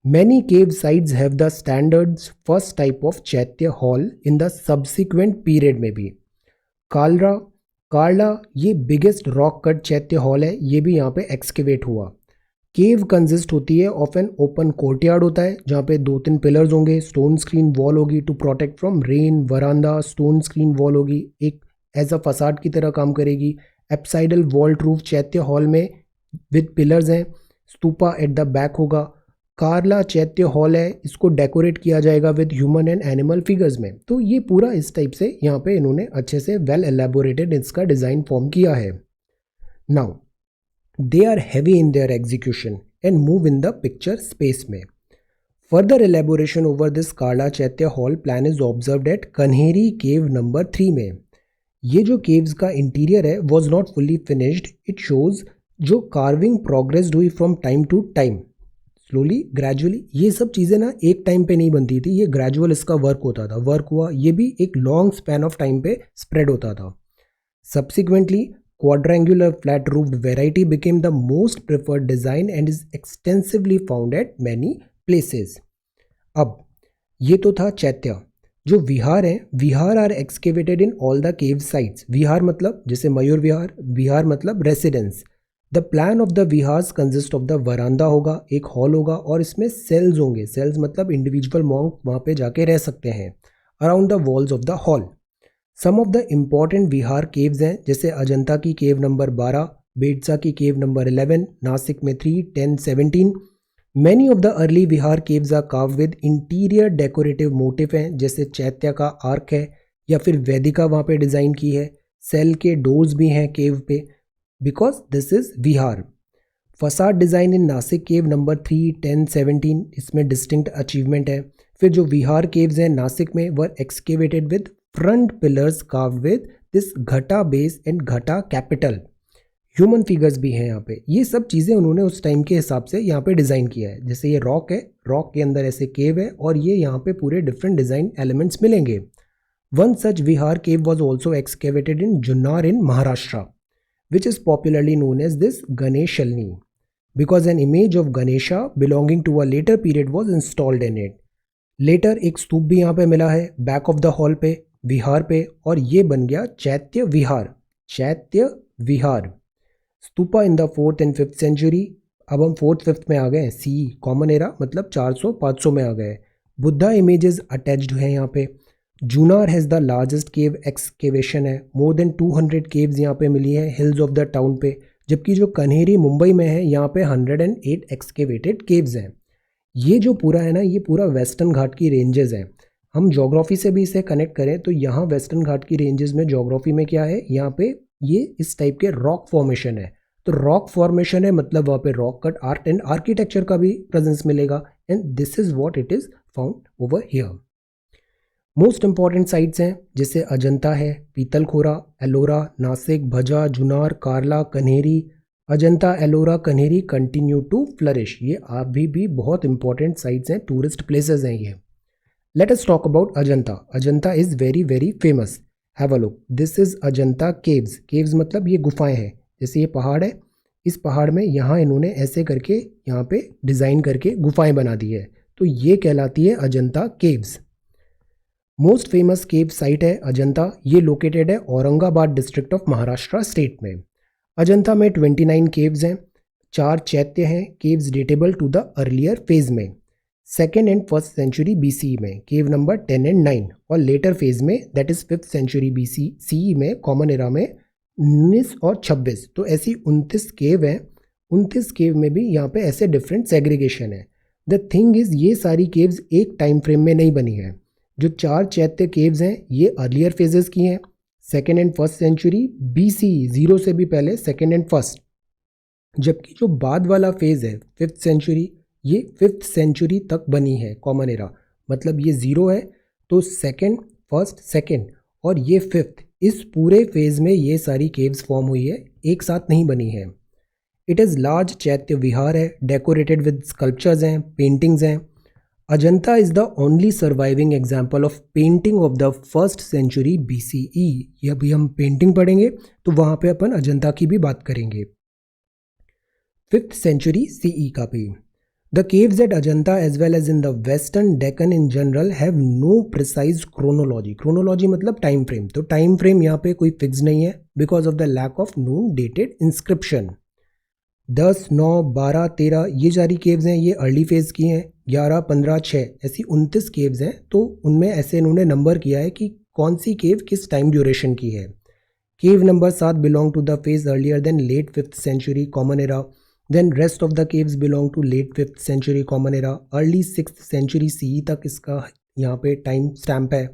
Many cave sites have the standards first type of chaitya hall in the subsequent period में भी. कार्ला ये biggest rock cut chaitya hall है, ये भी यहाँ पे एक्सकेवेट हुआ. केव कंसिस्ट होती है ऑफ एन ओपन कोर्टयार्ड होता है जहाँ पे 2-3 पिलर्स होंगे, स्टोन स्क्रीन वॉल होगी to protect from rain, veranda stone screen wall होगी, एक एज अ फसाड की तरह काम करेगी. Apsidal vault roof chaitya hall में विद पिलर्स हैं. स्तूपा एट द बैक होगा. कार्ला चैत्य हॉल है, इसको डेकोरेट किया जाएगा with human and animal figures में. तो ये पूरा इस टाइप से यहाँ पे इन्होंने अच्छे से वेल एलेबोरेटेड इसका डिज़ाइन फॉर्म किया है. Now they are heavy in their execution and move in the picture space में. Further elaboration over this Karla chaitya hall plan is observed at Kanheri cave number 3 में. ये जो केव्स का इंटीरियर है was not fully finished. It shows जो carving progress हुई from time to time, slowly gradually. ये सब चीज़ें ना एक टाइम पे नहीं बनती थी, ये ग्रेजुअल इसका वर्क होता था. वर्क हुआ, ये भी एक लॉन्ग स्पैन ऑफ टाइम पे स्प्रेड होता था. Subsequently quadrangular flat roofed variety became the most preferred design and is extensively found at many places. अब ये तो था चैत्य. जो विहार हैं, vihara are excavated in all the cave sites. Vihara मतलब जैसे मयूर विहार, विहार मतलब residence. The plan of the viharas consist of the veranda होगा, एक हॉल होगा और इसमें सेल्स होंगे। सेल्स मतलब इंडिविजुअल मॉन्क वहाँ पे जाके रह सकते हैं around the walls of the hall. Some of the important vihara caves हैं, जैसे अजंता की केव नंबर 12, बेडसा की केव नंबर 11, नासिक में 3, 10, 17। Many of the early vihara caves are carve with interior decorative motif हैं, जैसे चैत्य का आर्क है या फिर वैदिका वहाँ पे डिज़ाइन की है। सेल के डोर्स भी हैं केव पे, because this is Vihar. Facade design in Nashik cave number 3, 10, 17, इसमें डिस्टिंक्ट अचीवमेंट है। फिर जो विहार केव्स हैं नासिक में were excavated with front pillars carved with this ghata base and ghata capital. Human figures भी हैं यहाँ पे। ये सब चीज़ें उन्होंने उस टाइम के हिसाब से यहाँ पे डिज़ाइन किया है। जैसे ये रॉक है, रॉक के अंदर ऐसे केव है और ये यहाँ पे पूरे डिफरेंट डिज़ाइन एलिमेंट्स मिलेंगे। One such Vihar cave was also excavated in Junnar in Maharashtra, which is popularly known as this Ganeshalni, because an image of Ganesha belonging to a later period was installed in it. Later एक स्तूप भी यहाँ पे मिला है back of the hall पे, विहार पे, और ये बन गया chaitya vihara. Chaitya vihara stupa in the 4th and 5th century। अब हम 4th 5th में आ गए, सी कॉमन एरा मतलब 400-500 में आ गए। बुद्धा इमेजेस अटैच्ड हैं यहाँ पे। Junnar has the largest cave excavation है, मोर देन 200 केव्स यहाँ पे मिली है हिल्स ऑफ द टाउन पे। जबकि जो कन्हेरी मुंबई में है यहाँ पे 108 एक्सकेवेटेड केव्स हैं। ये जो पूरा है ना, ये पूरा वेस्टर्न घाट की रेंजेस हैं। हम ज्योग्राफी से भी इसे कनेक्ट करें तो यहाँ वेस्टर्न घाट की रेंजेस में ज्योग्राफी में क्या है, यहाँ पे ये इस टाइप के रॉक फॉर्मेशन है। तो रॉक फॉर्मेशन है मतलब वहाँ पे rock cut art and architecture का भी प्रेजेंस मिलेगा, and this is what it is found over here. Most important sites हैं जैसे अजंता है, Pitalkhora, Ellora, Nasik, Bhaja, Junnar, Karla, Kanheri. Ajanta, Ellora, Kanheri continue to flourish. ये अभी भी बहुत इंपॉर्टेंट साइट्स हैं, टूरिस्ट प्लेसेस हैं ये। Let us talk about Ajanta. Ajanta is very very famous. Have a look, this is Ajanta caves. Caves मतलब ये गुफाएं हैं। जैसे ये पहाड़ है, इस पहाड़ में यहाँ इन्होंने ऐसे करके यहाँ पे डिज़ाइन करके गुफाएं बना दी है, तो ये कहलाती है Ajanta caves. Most famous cave site है अजंता। ये लोकेटेड है Aurangabad district of Maharashtra state में। अजंता में 29 केव्स हैं, 4 चैत्य हैं। Caves datable to the earlier phase में 2nd and 1st century BC में केव नंबर 10 and 9, और लेटर फेज में that is 5th century BC CE में कॉमन एरा में 19 और 26। तो ऐसी 29 केव हैं। 29 केव में भी यहाँ पे ऐसे डिफरेंट सेग्रीगेशन है। द थिंग इज ये सारी केव्स एक टाइम फ्रेम में नहीं बनी है। जो 4 चैत्य केव्स हैं ये अर्लियर फेजेस की हैं, 2nd and 1st century BC, 0 से भी पहले 2nd and 1st। जबकि जो बाद वाला फेज है 5th सेंचुरी, ये 5th सेंचुरी तक बनी है कॉमन एरा। मतलब ये 0 है तो 2nd, 1st, 2nd और ये 5th, इस पूरे फेज में ये सारी केव्स फॉर्म हुई है, एक साथ नहीं बनी है। It is large chaitya vihara है, डेकोरेटेड विद स्कल्पचर्स हैं, पेंटिंग्स हैं। Ajanta is the only surviving example of painting of the 1st सेंचुरी BCE। ये अभी हम पेंटिंग पढ़ेंगे तो वहाँ पे अपन अजंता की भी बात करेंगे, 5th सेंचुरी CE का भी। The caves at Ajanta as well as in the western Deccan in general have no precise chronology. Chronology मतलब टाइम फ्रेम, तो टाइम फ्रेम यहाँ पे कोई फिक्स नहीं है because of the lack of known dated inscription. 10, 9, 12, 13 ये सारी केव्स हैं, ये अर्ली फेज की हैं। 11, 15, 6 ऐसी 29 केव्स हैं। तो उनमें ऐसे इन्होंने नंबर किया है कि कौन सी केव किस टाइम ड्यूरेशन की है। Cave number 7 belong to the phase earlier than late 5th century common era, then rest of the caves belong to late 5th century common era, early 6th century CE तक इसका यहाँ पे time stamp है।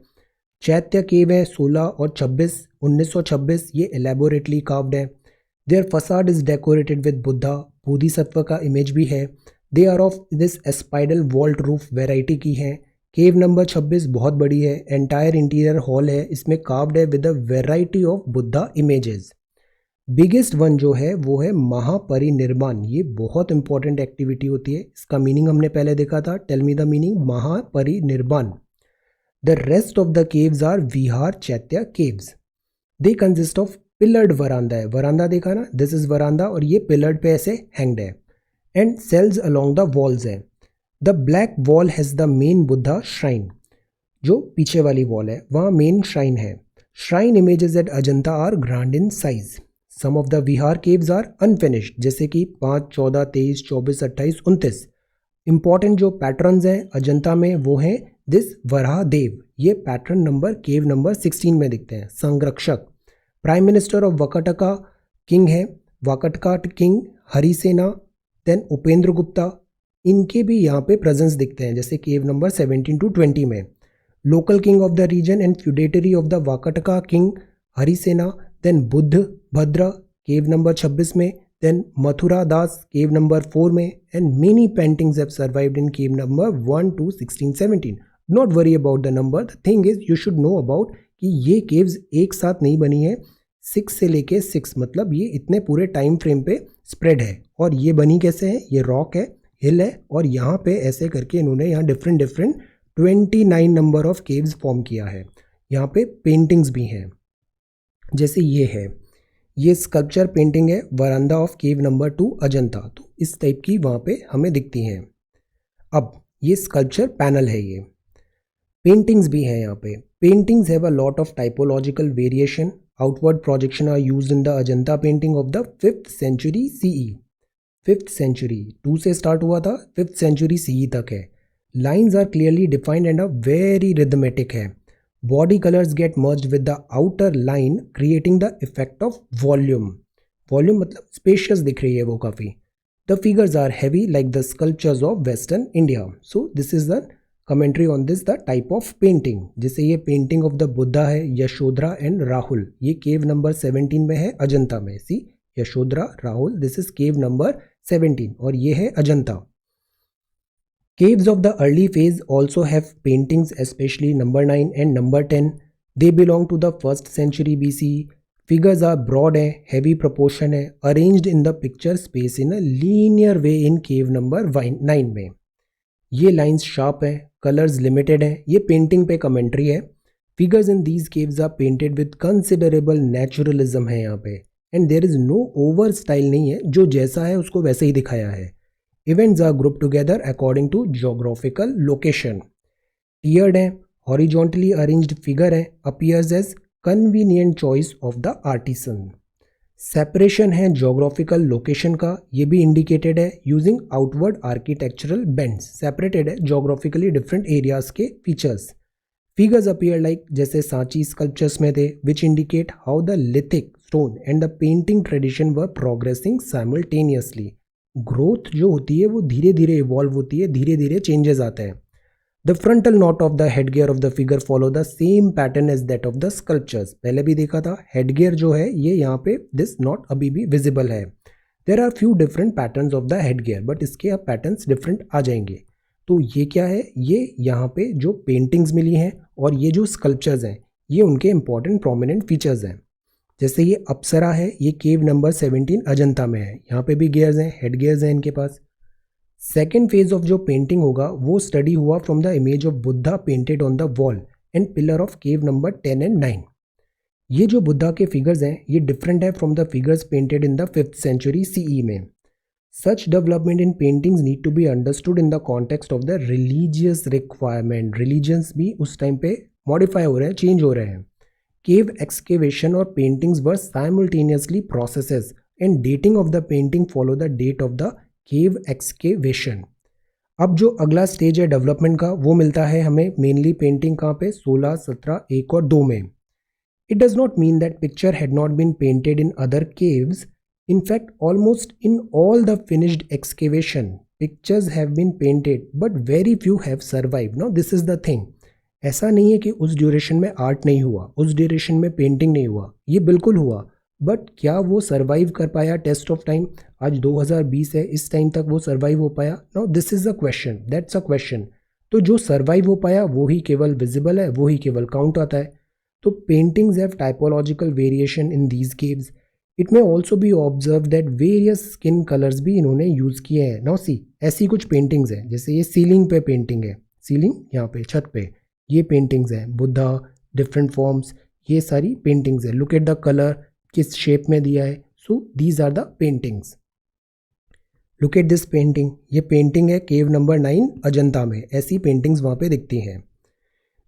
चैत्य cave है 16 और 26, 1926, ये elaborately carved है। Their facade is decorated with Buddha, bodhisattva का इमेज भी है। They are of this apsidal vault roof variety की हैं। केव नंबर 26 बहुत बड़ी है, एंटायर इंटीरियर हॉल है, इसमें कार्व्ड है with a variety of Buddha images. Biggest one जो है वो है महापरिनिर्वाण। ये बहुत इंपॉर्टेंट एक्टिविटी होती है, इसका मीनिंग हमने पहले देखा था। Tell me the meaning, Mahaparinirvana. The rest of the caves are vihara chaitya caves. They consist of pillared veranda है, वरांदा देखा ना, दिस इज वरांदा और ये पिलर्ड पे ऐसे हैंग्ड है, and cells along the walls है। The black wall has the main Buddha shrine. जो पीछे वाली वॉल है वहाँ मेन श्राइन है। Shrine images at Ajanta are grand in size. Some of the vihara caves are unfinished, जैसे कि 5, 14, 23, 24, 28, 29। इंपॉर्टेंट जो पैटर्न्स हैं अजंता में वो हैं दिस वराह देव, ये पैटर्न नंबर केव नंबर 16 में दिखते हैं। संरक्षक prime minister of Vakataka king है, वाकाटका किंग हरिसेना, देन उपेंद्र गुप्ता, इनके भी यहाँ पे प्रेजेंस दिखते हैं जैसे केव नंबर 17 to 20 में। Local king of the region and feudatory of the Vakataka king Harisena, then Buddhabhadra cave number 26 में, then Mathura Das cave number 4 में, and many paintings have survived in cave number 1 to 16, 17। Not worry about the number, the thing is you should know about कि ये caves एक साथ नहीं बनी है, 6 से लेके 6, मतलब ये इतने पूरे टाइम फ्रेम पे स्प्रेड है। और ये बनी कैसे है, ये रॉक है, हिल है, और यहाँ पे ऐसे करके इन्होंने यहाँ different 29 number of caves form किया है। यहाँ पे पेंटिंग्स भी हैं, जैसे ये है, ये स्कल्पचर पेंटिंग है वरांदा ऑफ केव नंबर 2 अजंता, तो इस टाइप की वहाँ पे हमें दिखती हैं। अब ये स्कल्पचर पैनल है, ये पेंटिंग्स भी हैं यहाँ पे। Paintings have a lot of typological variation. Outward projection are used in the Ajanta painting of the 5th century CE। 5th century 2 से स्टार्ट हुआ था, 5th century CE तक है। Lines are clearly defined and a very rhythmic है। Body colours get merged with the outer line creating the effect of volume. Volume मतलब spacious दिख रही है वो काफ़ी। The figures are heavy like the sculptures of western India. So this is the commentary on this the type of painting. जैसे ये painting of the Buddha है, Yashodhara and Rahul, ये केव नंबर 17 में है अजंता में। See Yashodhara Rahul, this is cave number 17 और ये है Ajanta. Caves of the early phase also have paintings, especially number 9 and number 10. They belong to the 1st century BC. Figures are broad है, heavy proportion है, arranged in the picture space in a linear way in cave number 9 में। ये lines sharp है, colors limited है, ये painting पे commentary है। Figures in these caves are painted with considerable naturalism है यहाँ पे, and there is no over style नहीं है, जो जैसा है उसको वैसे ही दिखाया है। Events are grouped together according to geographical location. Tiered है, horizontally arranged figure है, appears as convenient choice of the artisan. Separation है geographical location का, ये भी indicated है using outward architectural bends. Separated है geographically different areas के features. Figures appear like जैसे सांची sculptures में थे, which indicate how the lithic stone and the painting tradition were progressing simultaneously. Growth जो होती है वो धीरे धीरे इवॉल्व होती है, धीरे धीरे चेंजेस आते हैं। The frontal knot of the head gear of the figure follow the same pattern as that of the sculptures. पहले भी देखा था, हेड गियर जो है ये यहाँ पे दिस नॉट अभी भी विजिबल है। There are few different patterns of the head gear, but इसके अब पैटर्न्स डिफरेंट आ जाएंगे। तो ये क्या है, ये यहाँ पे जो पेंटिंग्स मिली हैं और ये जो स्कल्पचर्स हैं ये उनके इंपॉर्टेंट प्रोमिनेंट फीचर्स हैं। जैसे ये अप्सरा है, ये केव नंबर 17 अजंता में है, यहाँ पे भी गियर्स हैं, हेड गियर्स हैं इनके पास। सेकेंड फेज ऑफ जो पेंटिंग होगा वो स्टडी हुआ from the image of Buddha painted on the wall and pillar of cave number 10 and 9। ये जो बुद्धा के फिगर्स हैं ये डिफरेंट है from the figures painted in the 5th century CE में। Such development in paintings need to be understood in the context of the religious requirement. Religions भी उस time पे मॉडिफाई हो रहे हैं, चेंज हो रहे हैं। Cave excavation or paintings were simultaneously processes and dating of the painting follow the date of the cave excavation। अब जो अगला स्टेज है डेवलपमेंट का वो मिलता है हमें मेनली पेंटिंग कहाँ पे 16, 17, 1 और 2 में। It does not mean that picture had not been painted in other caves. In fact, almost in all the finished excavation, pictures have been painted, but very few have survived. Now this is the thing. ऐसा नहीं है कि उस duration में art नहीं हुआ, उस duration में पेंटिंग नहीं हुआ, ये बिल्कुल हुआ, बट क्या वो सर्वाइव कर पाया टेस्ट ऑफ टाइम? आज 2020 है, इस टाइम तक वो सर्वाइव हो पाया? Now this is a question, that's a question. तो जो सर्वाइव हो पाया वो ही केवल विजिबल है, वो ही केवल काउंट आता है। तो paintings have typological variation in these caves. It may also be observe that various skin colours भी इन्होंने यूज़ किए हैं। नाउ सी, ऐसी कुछ पेंटिंग्स हैं, जैसे ये सीलिंग पे पेंटिंग है, सीलिंग यहाँ पे छत पे ये पेंटिंग्स हैं, बुद्धा डिफरेंट फॉर्म्स, ये सारी पेंटिंग्स है। लुक एट द कलर, किस शेप में दिया है। So these are the paintings. Look at this painting, ये पेंटिंग है केव नंबर 9 अजंता में, ऐसी पेंटिंग्स वहाँ पे दिखती हैं।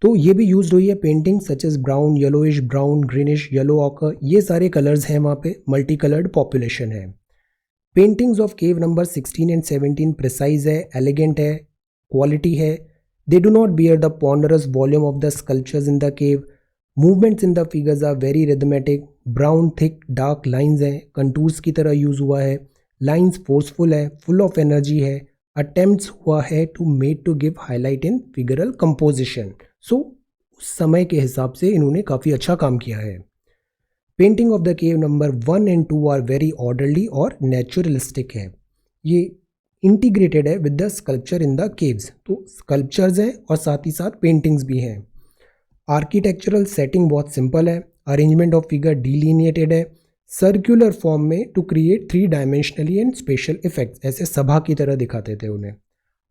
तो ये भी यूज्ड हुई है painting such as brown, yellowish brown, greenish, yellow ochre, ये सारे कलर्स हैं वहाँ पे, मल्टी कलर्ड पॉपुलेशन है। Paintings of cave number 16 and 17 precise है, एलिगेंट है, क्वालिटी है। They do not bear the ponderous volume of the sculptures in the cave. Movements in the figures are very rhythmic. Brown thick dark lines हैं, contours की तरह use हुआ है। Lines forceful है, full of energy है। Attempts हुआ है to made to give highlight in figural composition. So उस समय के हिसाब से इन्होंने काफ़ी अच्छा काम किया है। Painting of the cave number 1 and 2 are very orderly और नेचुरलिस्टिक है। ये इंटीग्रेटेड है with the sculpture in the caves, तो स्कल्पचर्स हैं और साथ ही साथ पेंटिंग्स भी हैं। आर्किटेक्चरल सेटिंग बहुत सिंपल है, अरेंजमेंट ऑफ फिगर डिलीनिएटेड है, सर्कुलर फॉर्म में to create 3 dimensionally and special effects, ऐसे सभा की तरह दिखाते थे उन्हें।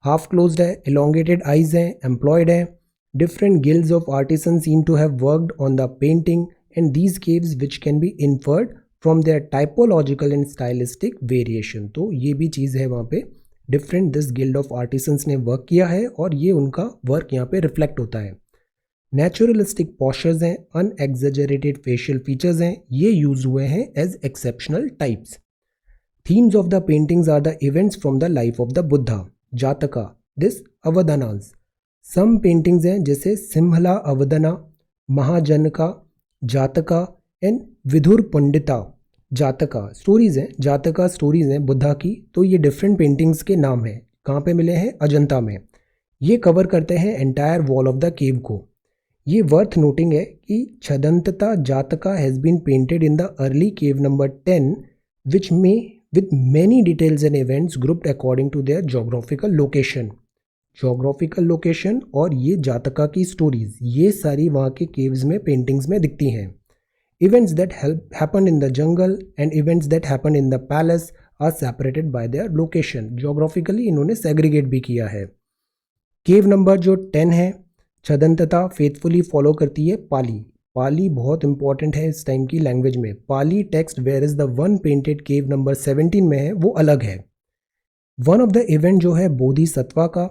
हाफ क्लोज्ड है, एलोंगेटेड आइज हैं, एम्प्लॉयड है। Different guilds of artisan seem to have worked on the painting and these caves which can be inferred from their typological and stylistic variation। तो ये भी चीज़ है वहाँ पे, different this guild of artisans ने work किया है और ये उनका वर्क यहाँ पे रिफ्लेक्ट होता है। नेचुरलिस्टिक पॉस्चर्स हैं, अनएग्जेजरेटेड फेशियल फीचर्स हैं, ये यूज हुए हैं as exceptional types. Themes of the paintings are the events from the life of the Buddha, Jataka, this अवदानास। Some paintings हैं जैसे सिम्हला अवदना, महाजनका, जातका एंड विधुर पंडिता। जातका स्टोरीज हैं, जातका स्टोरीज हैं बुद्धा की। तो ये डिफरेंट पेंटिंग्स के नाम हैं, कहाँ पे मिले हैं? अजंता में। ये कवर करते हैं entire wall of the cave को। ये वर्थ नोटिंग है कि Chhaddanta Jataka has been painted in the early cave number 10 which में with many details and events grouped according to their geographical location. Geographical location और ये जातका की स्टोरीज, ये सारी वहाँ के केव्स में पेंटिंग्स में दिखती हैं। Events that happen in the jungle and events that happen in the palace are separated by their location. Geographically इन्होंने सेग्रीगेट भी किया है। केव नंबर जो 10 है, छदंतता फेथफुली फॉलो करती है पाली। पाली बहुत इंपॉर्टेंट है इस टाइम की लैंग्वेज में। Pali text where is the one painted cave number 17 में है, वो अलग है। वन ऑफ द इवेंट जो है बोधिसत्वा का,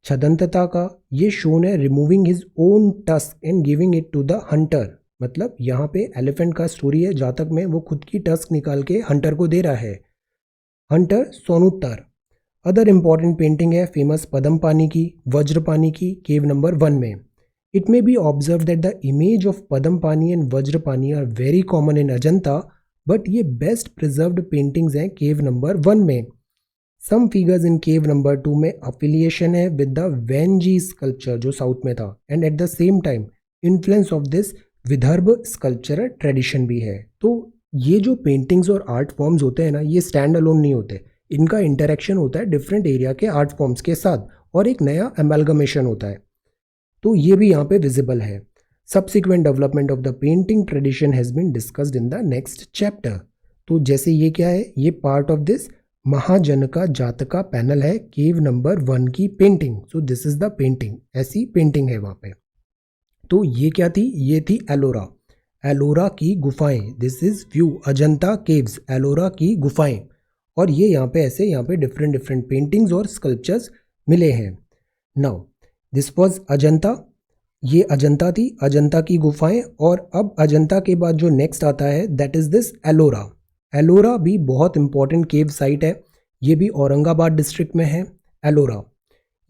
छदंतता का, ये शोन है removing his own tusk and giving it to the hunter. मतलब यहाँ पे एलिफेंट का स्टोरी है, जातक में वो खुद की टस्क निकाल के हंटर को दे रहा है। Hunter Sonuttara. Other important painting है फेमस पदमपानी की, वज्रपानी की, केव नंबर 1 में। It may be observe that the image of Padmapani and Vajrapani are very common in Ajanta, but ये बेस्ट प्रिजर्व्ड पेंटिंग्स हैं केव नंबर 1 में। Some figures in cave number 2 में affiliation है with the Venzy sculpture जो south में था, and at the same time influence of this Vidarbha sculptural tradition भी है। तो ये जो पेंटिंग्स और आर्ट फॉर्म्स होते हैं ना, ये स्टैंड अलोन नहीं होते, इनका इंटरेक्शन होता है डिफरेंट एरिया के आर्ट फॉर्म्स के साथ और एक नया एमैल्गमेशन होता है। तो ये भी यहाँ पे विजिबल है। Subsequent development of the painting tradition has been discussed in the next chapter. तो जैसे ये क्या है, ये पार्ट ऑफ दिस महाजनका जातका पैनल है, केव नंबर 1 की painting. So this is the painting, ऐसी पेंटिंग है वहाँ पे। तो ये क्या थी? ये थी एलोरा, एलोरा की गुफाएं। This is view Ajanta caves, Ellora की गुफाएं। और ये यहाँ पे ऐसे यहाँ पे डिफरेंट डिफरेंट पेंटिंग्स और स्कल्पचर्स मिले हैं। नाउ दिस वॉज अजंता, ये अजंता थी, अजंता की गुफाएं। और अब अजंता के बाद जो नेक्स्ट आता है that is this Ellora. Ellora भी बहुत इंपॉर्टेंट केव साइट है, ये भी औरंगाबाद डिस्ट्रिक्ट में है एलोरा।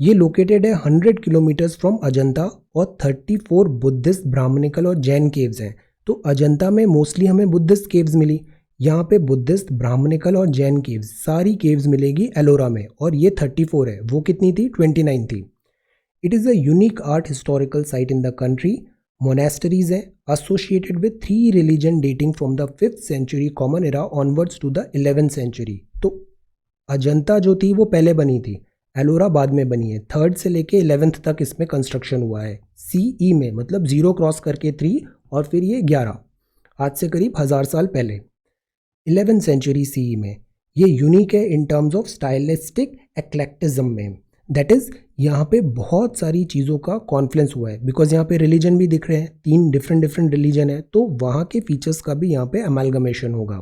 ये लोकेटेड है 100 किलोमीटर्स फ्रॉम अजंता और 34 बुद्धिस्ट, ब्राह्मणिकल और जैन केव्स हैं। तो अजंता में मोस्टली हमें बुद्धिस्ट केव्स मिली, यहाँ पे बुद्धिस्ट, ब्राह्मणिकल और जैन केव्स सारी केव्स मिलेगी एलोरा में। और ये 34 है, वो कितनी थी? 29 थी। It is a unique art historical site in the country. Monasteries हैं associated with 3 religion dating from the 5th century common era onwards to the 11th century। तो अजंता जो थी वो पहले बनी थी, एलोरा बाद में बनी है। 3rd से लेके 11th तक इसमें कंस्ट्रक्शन हुआ है CE में, मतलब 0 क्रॉस करके 3 और फिर ये 11, आज से करीब 1000 साल पहले 11th सेंचुरी CE में। ये यूनिक है इन टर्म्स ऑफ स्टाइलिस्टिक एक्लेक्टिज्म में, दैट इज़ यहाँ पे बहुत सारी चीज़ों का कॉन्फ्लुएंस हुआ है, बिकॉज यहाँ पे रिलीजन भी दिख रहे हैं, 3 डिफरेंट रिलीजन है, तो वहाँ के फीचर्स का भी यहाँ पे अमेलगमेशन होगा।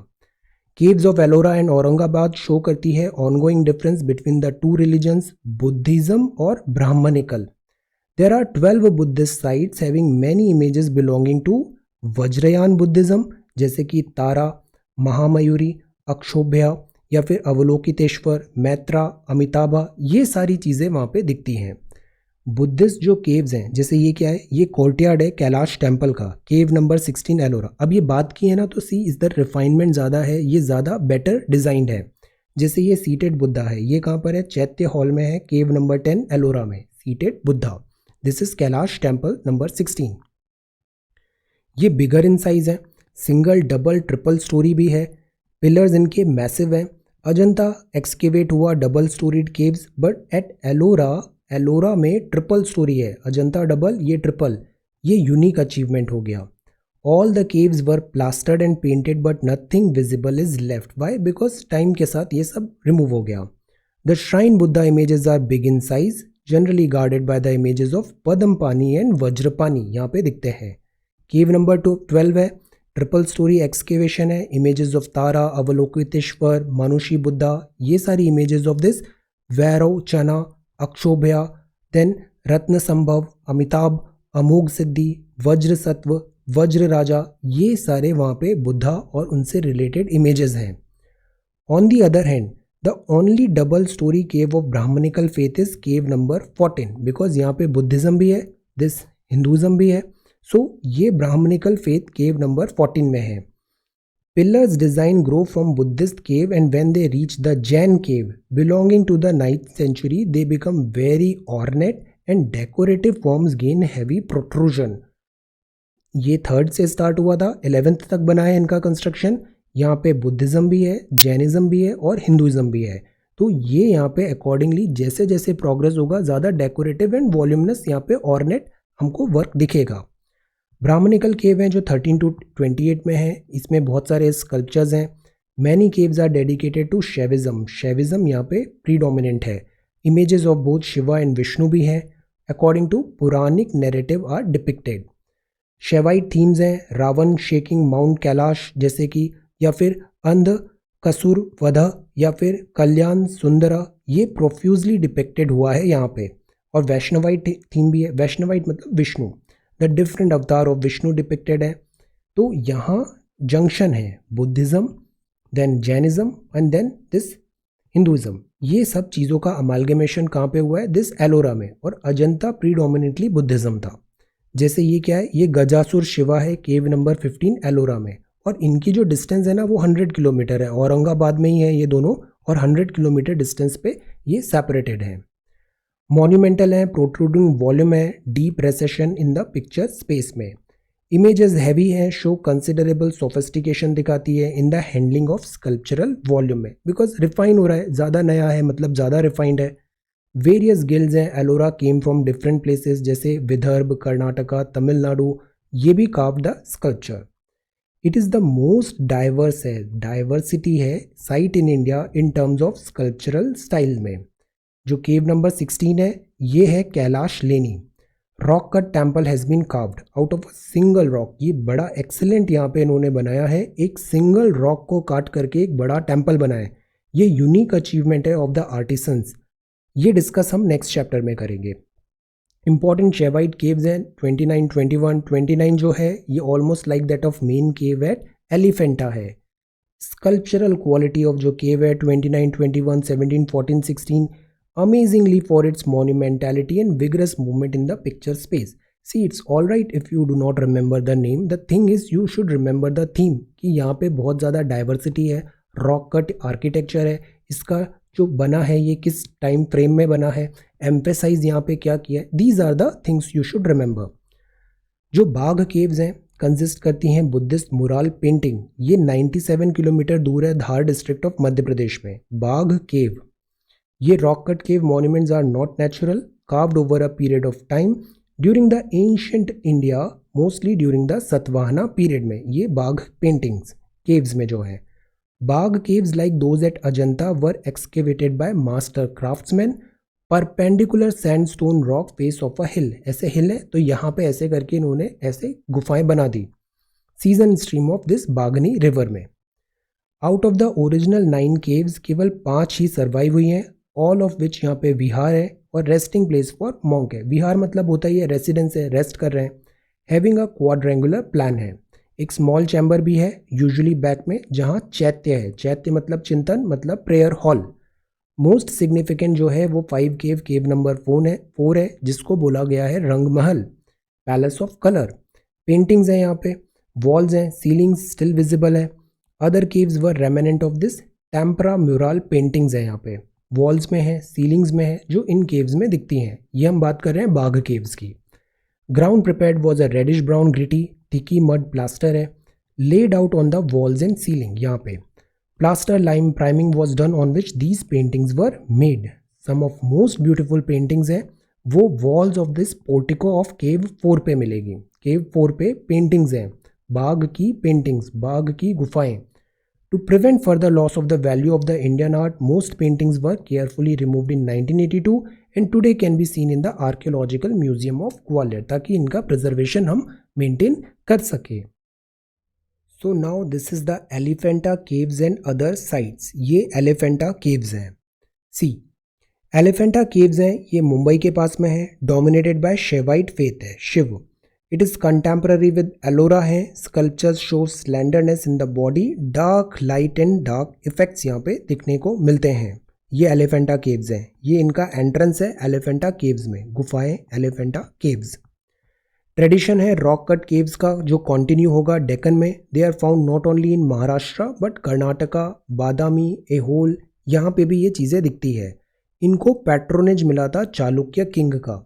Caves of Ellora and Aurangabad show करती है ongoing difference between the 2 religions, Buddhism और Brahminical. There are 12 Buddhist sites having many images belonging to Vajrayana Buddhism, जैसे कि तारा, महामयूरी, अक्षोभ्या या फिर अवलोकितेश्वर, मैत्रा, अमिताभा, ये सारी चीज़ें वहाँ पे दिखती हैं। बुद्धिस्ट जो केव्स हैं, जैसे ये क्या है, ये कोर्टयार्ड है कैलाश टेम्पल का, केव नंबर 16 एलोरा। अब ये बात की है ना, तो सी इधर रिफाइनमेंट ज़्यादा है, ये ज़्यादा बेटर डिजाइंड है। जैसे ये सीटेड बुद्धा है, ये कहाँ पर है, चैत्य हॉल में है, केव नंबर 10 एलोरा में, seated Buddha. This is Kailash temple number 16। ये बिगर इन साइज है, सिंगल डबल ट्रिपल स्टोरी भी है, पिलर्स इनके मैसिव हैं। अजंता एक्सकेवेट हुआ double storeyed caves, but at Ellora में ट्रिपल स्टोरी है, अजंता डबल, ये ट्रिपल, ये यूनिक अचीवमेंट हो गया। All the caves were plastered and painted but nothing visible is left. Why? Because time के साथ ये सब रिमूव हो गया। The shrine Buddha images are big in size, generally guarded by the images of Padmapani and Vajrapani, यहाँ पे दिखते हैं। केव नंबर 12 है, ट्रिपल स्टोरी एक्सकेवेशन है, इमेजेस ऑफ तारा, अवलोकितेश्वर, मनुषी बुद्धा, ये सारी इमेजेस ऑफ दिस वैरव, चना, अक्षोभ्या, देन रत्न संभव, अमिताभ, अमोघ सिद्धि, वज्र सत्व, वज्र राजा, ये सारे वहाँ पे बुद्धा और उनसे रिलेटेड इमेजेस हैं। On the other hand, the only double storey cave of Brahmanical faith is cave number 14, because यहाँ पे बुद्धिज्म भी है, दिस हिंदुज़म भी है, सो ये ब्राह्मणिकल फेथ केव नंबर 14 में है। Pillars design grow from Buddhist cave, and when they reach the Jain cave belonging to the 9th century, they become very ornate and decorative forms gain heavy protrusion. ये 3rd से start हुआ था, 11th तक बना है इनका construction. यहाँ पे बुद्धिज़्म भी है, जैनिज़्म भी है और हिंदुज़म भी है। तो ये यहाँ पे अकॉर्डिंगली जैसे जैसे प्रोग्रेस होगा, ज़्यादा डेकोरेटिव एंड वॉल्यूमनस यहाँ पे ऑर्नेट हमको वर्क दिखेगा। ब्राह्मणिकल केव हैं जो 13 to 28 में है, इसमें बहुत सारे स्कल्पचर्स हैं। Many caves are dedicated to Shaivism यहाँ पे प्रीडोमिनेंट है। Images of both Shiva and Vishnu भी हैं, according to Puranic narrative are depicted. Shaivite themes हैं, रावण शेकिंग माउंट कैलाश जैसे कि, या फिर अंध कसुर वध, या फिर कल्याण सुंदरा, ये प्रोफ्यूजली डिपिक्टेड हुआ है यहाँ पे। और वैष्णवाइट थीम भी है, वैष्णवाइट मतलब Vishnu, the different avatar of Vishnu depicted है। तो यहाँ जंक्शन है Buddhism, then Jainism and then this Hinduism. ये सब चीज़ों का अमालगमेशन कहाँ पे हुआ है, दिस एलोरा में। और अजंता प्रीडोमिनेंटली बुद्धिज़्म था। जैसे ये क्या है, ये गजासुर शिवा है, केव नंबर 15 एलोरा में, और इनकी जो डिस्टेंस है ना वो 100 किलोमीटर है, औरंगाबाद में ही है ये दोनों, और 100 किलोमीटर डिस्टेंस पे ये सेपरेटेड हैं। मॉन्यूमेंटल है, प्रोट्रूडिंग वॉल्यूम है, deep recession in the picture space में। इमेजेस हैवी हैं, शो कंसिडरेबल सोफिस्टिकेशन दिखाती है in the handling of sculptural volume में, बिकॉज रिफाइन हो रहा है, ज़्यादा नया है मतलब ज़्यादा रिफाइंड है। वेरियस गिल्ड्स हैं, Ellora came from different places, जैसे विदर्भ, कर्नाटका, तमिलनाडु, ये भी curve the sculpture. It is the most diverse है, डाइवर्सिटी है site in India in terms of sculptural style में। जो केव नंबर 16 है, ये है Kailash Leni. Rock cut temple has been carved out of a single rock. ये बड़ा एक्सेलेंट यहाँ पे इन्होंने बनाया है, एक सिंगल रॉक को काट करके एक बड़ा टेम्पल बनाया है। ये यूनिक अचीवमेंट है ऑफ द आर्टिसंस। ये डिस्कस हम नेक्स्ट चैप्टर में करेंगे। इंपॉर्टेंट शैवाइट केव्स हैं 29, 21, 29 जो है ये almost like that of main cave at Elephanta है। स्कल्पचरल क्वालिटी ऑफ जो केव है 29, 21, 17, 14, 16 amazingly for its monumentality and vigorous movement in the picture space. See, it's all right if you do not remember the name. The thing is you should remember the theme कि यहाँ पे बहुत ज़्यादा diversity है, rock cut architecture है, इसका जो बना है ये किस टाइम फ्रेम में बना है, एम्फेसाइज यहाँ पे क्या किया है, these are the things you should remember. जो बाघ केव्स हैं कंसिस्ट करती हैं बुद्धिस्ट मुराल पेंटिंग। ये 97 किलोमीटर दूर है धार डिस्ट्रिक्ट ऑफ मध्य प्रदेश में। बाघ केव, ये rock cut cave monuments are not natural, carved over a period of time during the ancient India, mostly during the Satavahana period में। ये बाघ पेंटिंग्स केव्स में जो है। Bagh caves like those at Ajanta were excavated by master craftsmen perpendicular sandstone rock face of a hill. ऐसे hill है तो यहाँ पे ऐसे करके इन्होंने ऐसे गुफाएं बना दी सीजन स्ट्रीम ऑफ दिस बागनी रिवर में। Out of the original 9 caves केवल 5 ही सर्वाइव हुई हैं, ऑल ऑफ विच यहाँ पे विहार है और रेस्टिंग प्लेस फॉर मॉन्क है। विहार मतलब होता ही है रेसिडेंस है, रेस्ट कर रहे हैं। हैविंग अ क्वाड्रेंगुलर प्लान है। एक स्मॉल चैम्बर भी है यूजुअली बैक में जहाँ चैत्य है। चैत्य मतलब चिंतन मतलब प्रेयर हॉल। मोस्ट सिग्निफिकेंट जो है वो 5 केव, केव नंबर 4 है जिसको बोला गया है रंग महल, पैलेस ऑफ कलर। पेंटिंग्स हैं यहाँ पे, वॉल्स हैं, सीलिंग्स स्टिल विजिबल है। Other caves were remnant of this tempera mural paintings है यहाँ पे, वॉल्स में है, सीलिंग्स में है, जो इन केव्स में दिखती हैं। ये हम बात कर रहे हैं बाघ केव्स की। Ground prepared was a reddish brown gritty thick mud plaster है, laid out on the walls and ceiling. यहाँ पे plaster lime priming was done on which these paintings were made. Some of most beautiful paintings है वो walls of this portico of cave 4 पे मिलेगी। केव 4 पे paintings हैं, बाघ की पेंटिंग्स, बाघ की गुफाएं। To prevent further loss of the value of the Indian art, most paintings were carefully removed in 1982 and today can be seen in the Archaeological Museum of Gwalior, ताकि इनका preservation हम maintain कर सके। So now this is the Elephanta Caves and other sites. ये Elephanta Caves हैं। See, Elephanta Caves हैं, ये मुंबई के पास में है, dominated by Shaivite faith है, Shiv. It is contemporary with Ellora है। Sculptures show slenderness in the body, dark light and dark effects यहाँ पे दिखने को मिलते हैं। ये एलिफेंटा केव्स हैं, ये इनका एंट्रेंस है एलिफेंटा केव्स में, गुफाएं एलिफेंटा केव्स। ट्रेडिशन है रॉक कट केव्स का जो कंटिन्यू होगा डेक्कन में। They are found not only in Maharashtra but Karnataka, Badami, Aihole, यहाँ पे भी ये चीज़ें दिखती है। इनको पैट्रोनेज मिला था चालुक्य किंग का।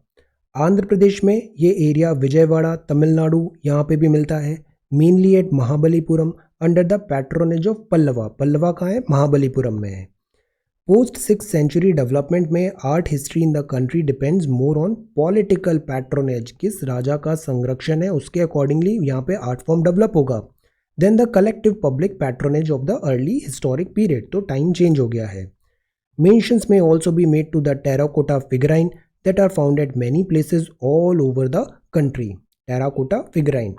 आंध्र प्रदेश में ये एरिया विजयवाड़ा, तमिलनाडु, यहाँ पे भी मिलता है। Mainly at Mahabalipuram under the patronage of Pallava. Pallava कहाँ है? महाबलीपुरम में है। पोस्ट 6th सेंचुरी डेवलपमेंट में art history in the country depends more on political patronage. किस राजा का संरक्षण है उसके अकॉर्डिंगली यहाँ पे आर्ट फॉर्म डेवलप होगा। Then the collective public patronage of the early historic period. तो टाइम चेंज हो गया है। मेंशंस में also be made to the terracotta फिगराइन that are found at many places all over the country. Terracotta figurine.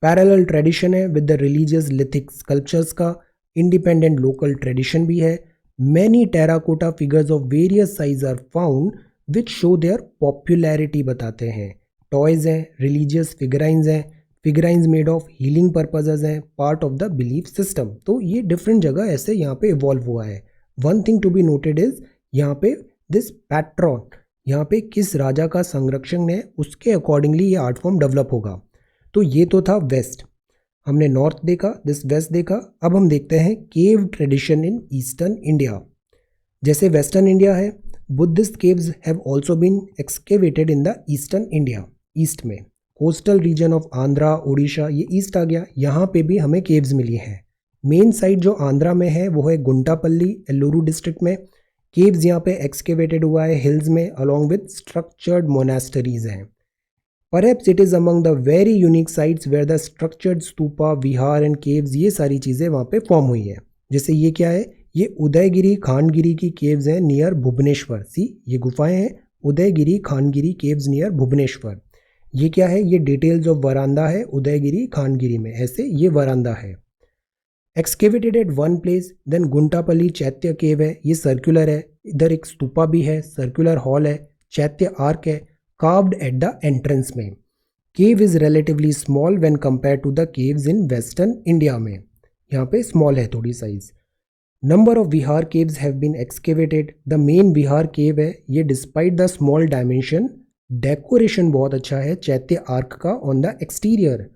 Parallel tradition है with the religious lithic sculptures का। Independent local tradition भी है। Many terracotta figures of various size are found which show their popularity बताते हैं। Toys हैं, religious figurines हैं, figurines made of healing purposes हैं, part of the belief system। तो ये different जगह ऐसे यहाँ पे evolve हुआ है। One thing to be noted is यहाँ पे this patron, यहाँ पे किस राजा का संरक्षण है उसके अकॉर्डिंगली ये आर्ट फॉर्म डेवलप होगा। तो ये तो था वेस्ट, हमने नॉर्थ देखा, दिस वेस्ट देखा। अब हम देखते हैं cave tradition in eastern India. जैसे वेस्टर्न इंडिया है, Buddhist caves have also been excavated in the eastern India. East में coastal region of Andhra, Orissa, ये ईस्ट आ गया। यहाँ पे भी हमें केव्स मिली हैं। मेन साइट जो आंध्रा में है वो है गुंटापल्ली, एल्लूरू डिस्ट्रिक्ट में। केव्स यहाँ पे एक्सकेवेटेड हुआ है हिल्स में अलॉन्ग विद स्ट्रक्चर्ड मोनास्टरीज हैं। Perhaps it is among the very unique sites where the structured stupa, vihara and caves, ये सारी चीज़ें वहाँ पे फॉर्म हुई हैं। जैसे ये क्या है? ये उदयगिरी खानगिरी की केव्स हैं नियर भुवनेश्वर। सी, ये गुफाएं हैं उदयगिरी खानगिरी केव्स नियर भुवनेश्वर। ये क्या है? ये डिटेल्स ऑफ वरांदा है उदयगिरी खानगिरी में, ऐसे ये वरांदा है। Excavated at one place. Then Guntupalli chaitya cave है, ये सर्कुलर है। इधर एक स्तूपा भी है, सर्कुलर हॉल है, चैत्य आर्क है, कार्व्ड एट द एंट्रेंस में। Cave is relatively small when compare to the caves in western India में। यहाँ पे स्मॉल है थोड़ी size. Number of vihara caves have been excavated. The main vihara cave है ये, despite the small dimension decoration बहुत अच्छा है चैत्य आर्क का ऑन द एक्सटीरियर।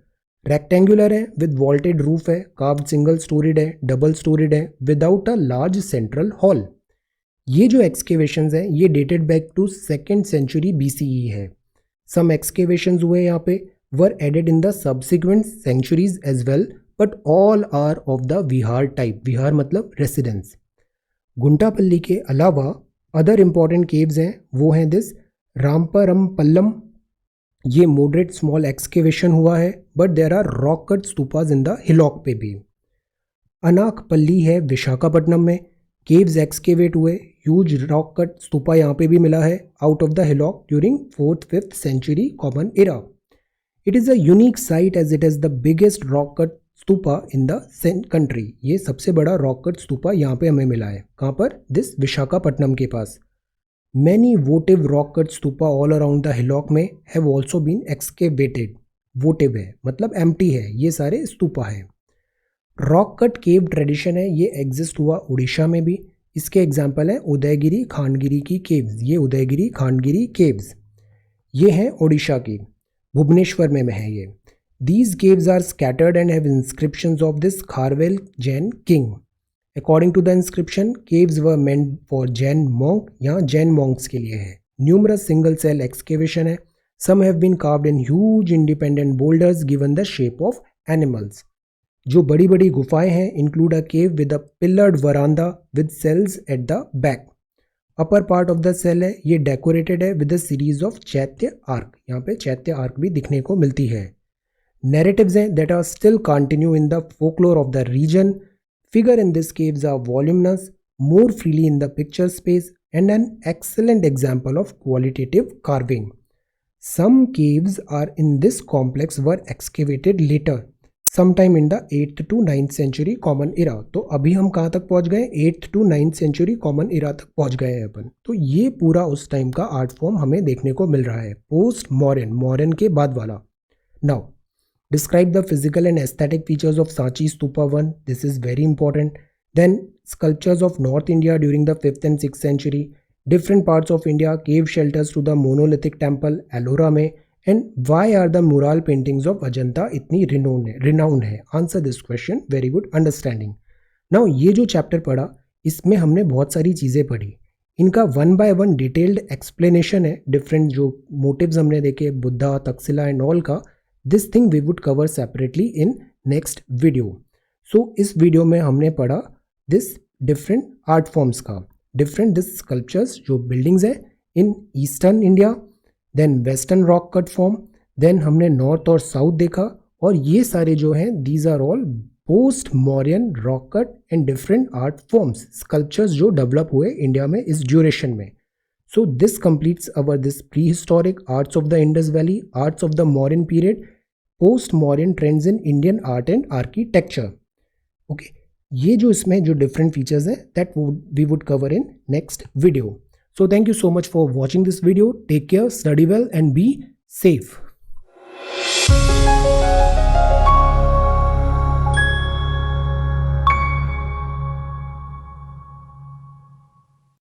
रेक्टेंगुलर है विद वॉल्टेड रूफ है, कार्व्ड सिंगल स्टोरीड है, डबल स्टोरीड है, without a large central hall. ये जो एक्सकेवेशंस हैं ये dated back to 2nd century BCE है। सम एक्सकेवेशंस हुए यहाँ पे were added in the subsequent centuries as well, but all are of the vihara type. Vihara मतलब रेसिडेंस। गुंटापल्ली के अलावा अदर इंपॉर्टेंट केव्स हैं वो हैं दिस रामपरम पल्लम, ये मॉडरेट स्मॉल एक्सकेवेशन हुआ है, but there are rock cut stupas in the hillock पे भी। अनाकपल्ली है विशाखापट्टनम में, केव्स एक्सकेवेट हुए, ह्यूज रॉक कट स्तूपा यहाँ पे भी मिला है out of the hillock during 4th-5th century common era. It is a unique site as it is the biggest rock cut stupa in the country. ये सबसे बड़ा रॉक कट स्तूपा यहाँ पे हमें मिला है। कहाँ पर? दिस विशाखापट्टनम के पास। Many votive rock cut stupa all around the hillock में have also been excavated. votive है मतलब empty है, ये सारे स्तूपा है. रॉक कट केव ट्रेडिशन है, ये एग्जिस्ट हुआ उड़ीसा में भी. इसके एग्जाम्पल है उदयगिरी खांडगिरी की केव्स. ये उदयगिरी खांडगिरी केव्स ये हैं उड़ीसा की, भुवनेश्वर में है ये. These caves are scattered and have inscriptions of this Kharavela Jain king. According to the inscription caves were meant for Jain monk, यहाँ जैन मॉन्क्स के लिए है. न्यूमरस सिंगल सेल एक्सकेवेशन है. Some have been carved in huge independent boulders given the shape of animals. जो बड़ी बड़ी गुफाएं हैं include a cave with a pillared verandah with cells at the back. Upper part of the cell है, ये decorated है with a series of chaitya arch. यहाँ पे चैत्य आर्क भी दिखने को मिलती है. नैरेटिव्स हैं that are still continue in the folklore of the region. Figure in this caves are voluminous, more freely in the picture space and an excellent example of qualitative carving. Some caves are in this complex were excavated later sometime in the 8th to 9th century common era. तो अभी हम कहाँ तक पहुँच गए, 8th to 9th century common इरा तक पहुँच गए हैं अपन. तो ये पूरा उस टाइम का आर्ट फॉर्म हमें देखने को मिल रहा है, पोस्ट मॉडर्न, मॉडर्न के बाद वाला. Now describe the physical and aesthetic features of Sanchi stupa 1. This is very important. Then sculptures of north India during the 5th and 6th century. Different parts of India, cave shelters to the monolithic temple Ellora में. And why are the mural paintings of Ajanta इतनी renowned है? Answer this question. Very good understanding. Now ये जो chapter पढ़ा इसमें हमने बहुत सारी चीज़ें पढ़ी. इनका 1 by 1 डिटेल्ड एक्सप्लेनेशन है. डिफरेंट जो मोटिव्स हमने देखे बुद्धा, तक्षशिला एंड ऑल का, this thing we would cover separately in next video. So इस वीडियो में हमने पढ़ा दिस डिफरेंट आर्ट फॉर्म्स का, डिफरेंट दिस स्कल्पचर्स जो बिल्डिंग्स है in eastern India, then western rock cut form, then हमने नॉर्थ और साउथ देखा. और ये सारे जो हैं these are all post modern rock cut and different art forms, sculptures जो डेवलप हुए इंडिया में इस ड्यूरेशन में. So this completes our this pre historic arts of the Indus valley, arts of the modern period, post modern trends in Indian art and architecture. Okay, ये जो इसमें जो different features हैं that we would cover in next video. So thank you so much for watching this video. Take care, study well and be safe.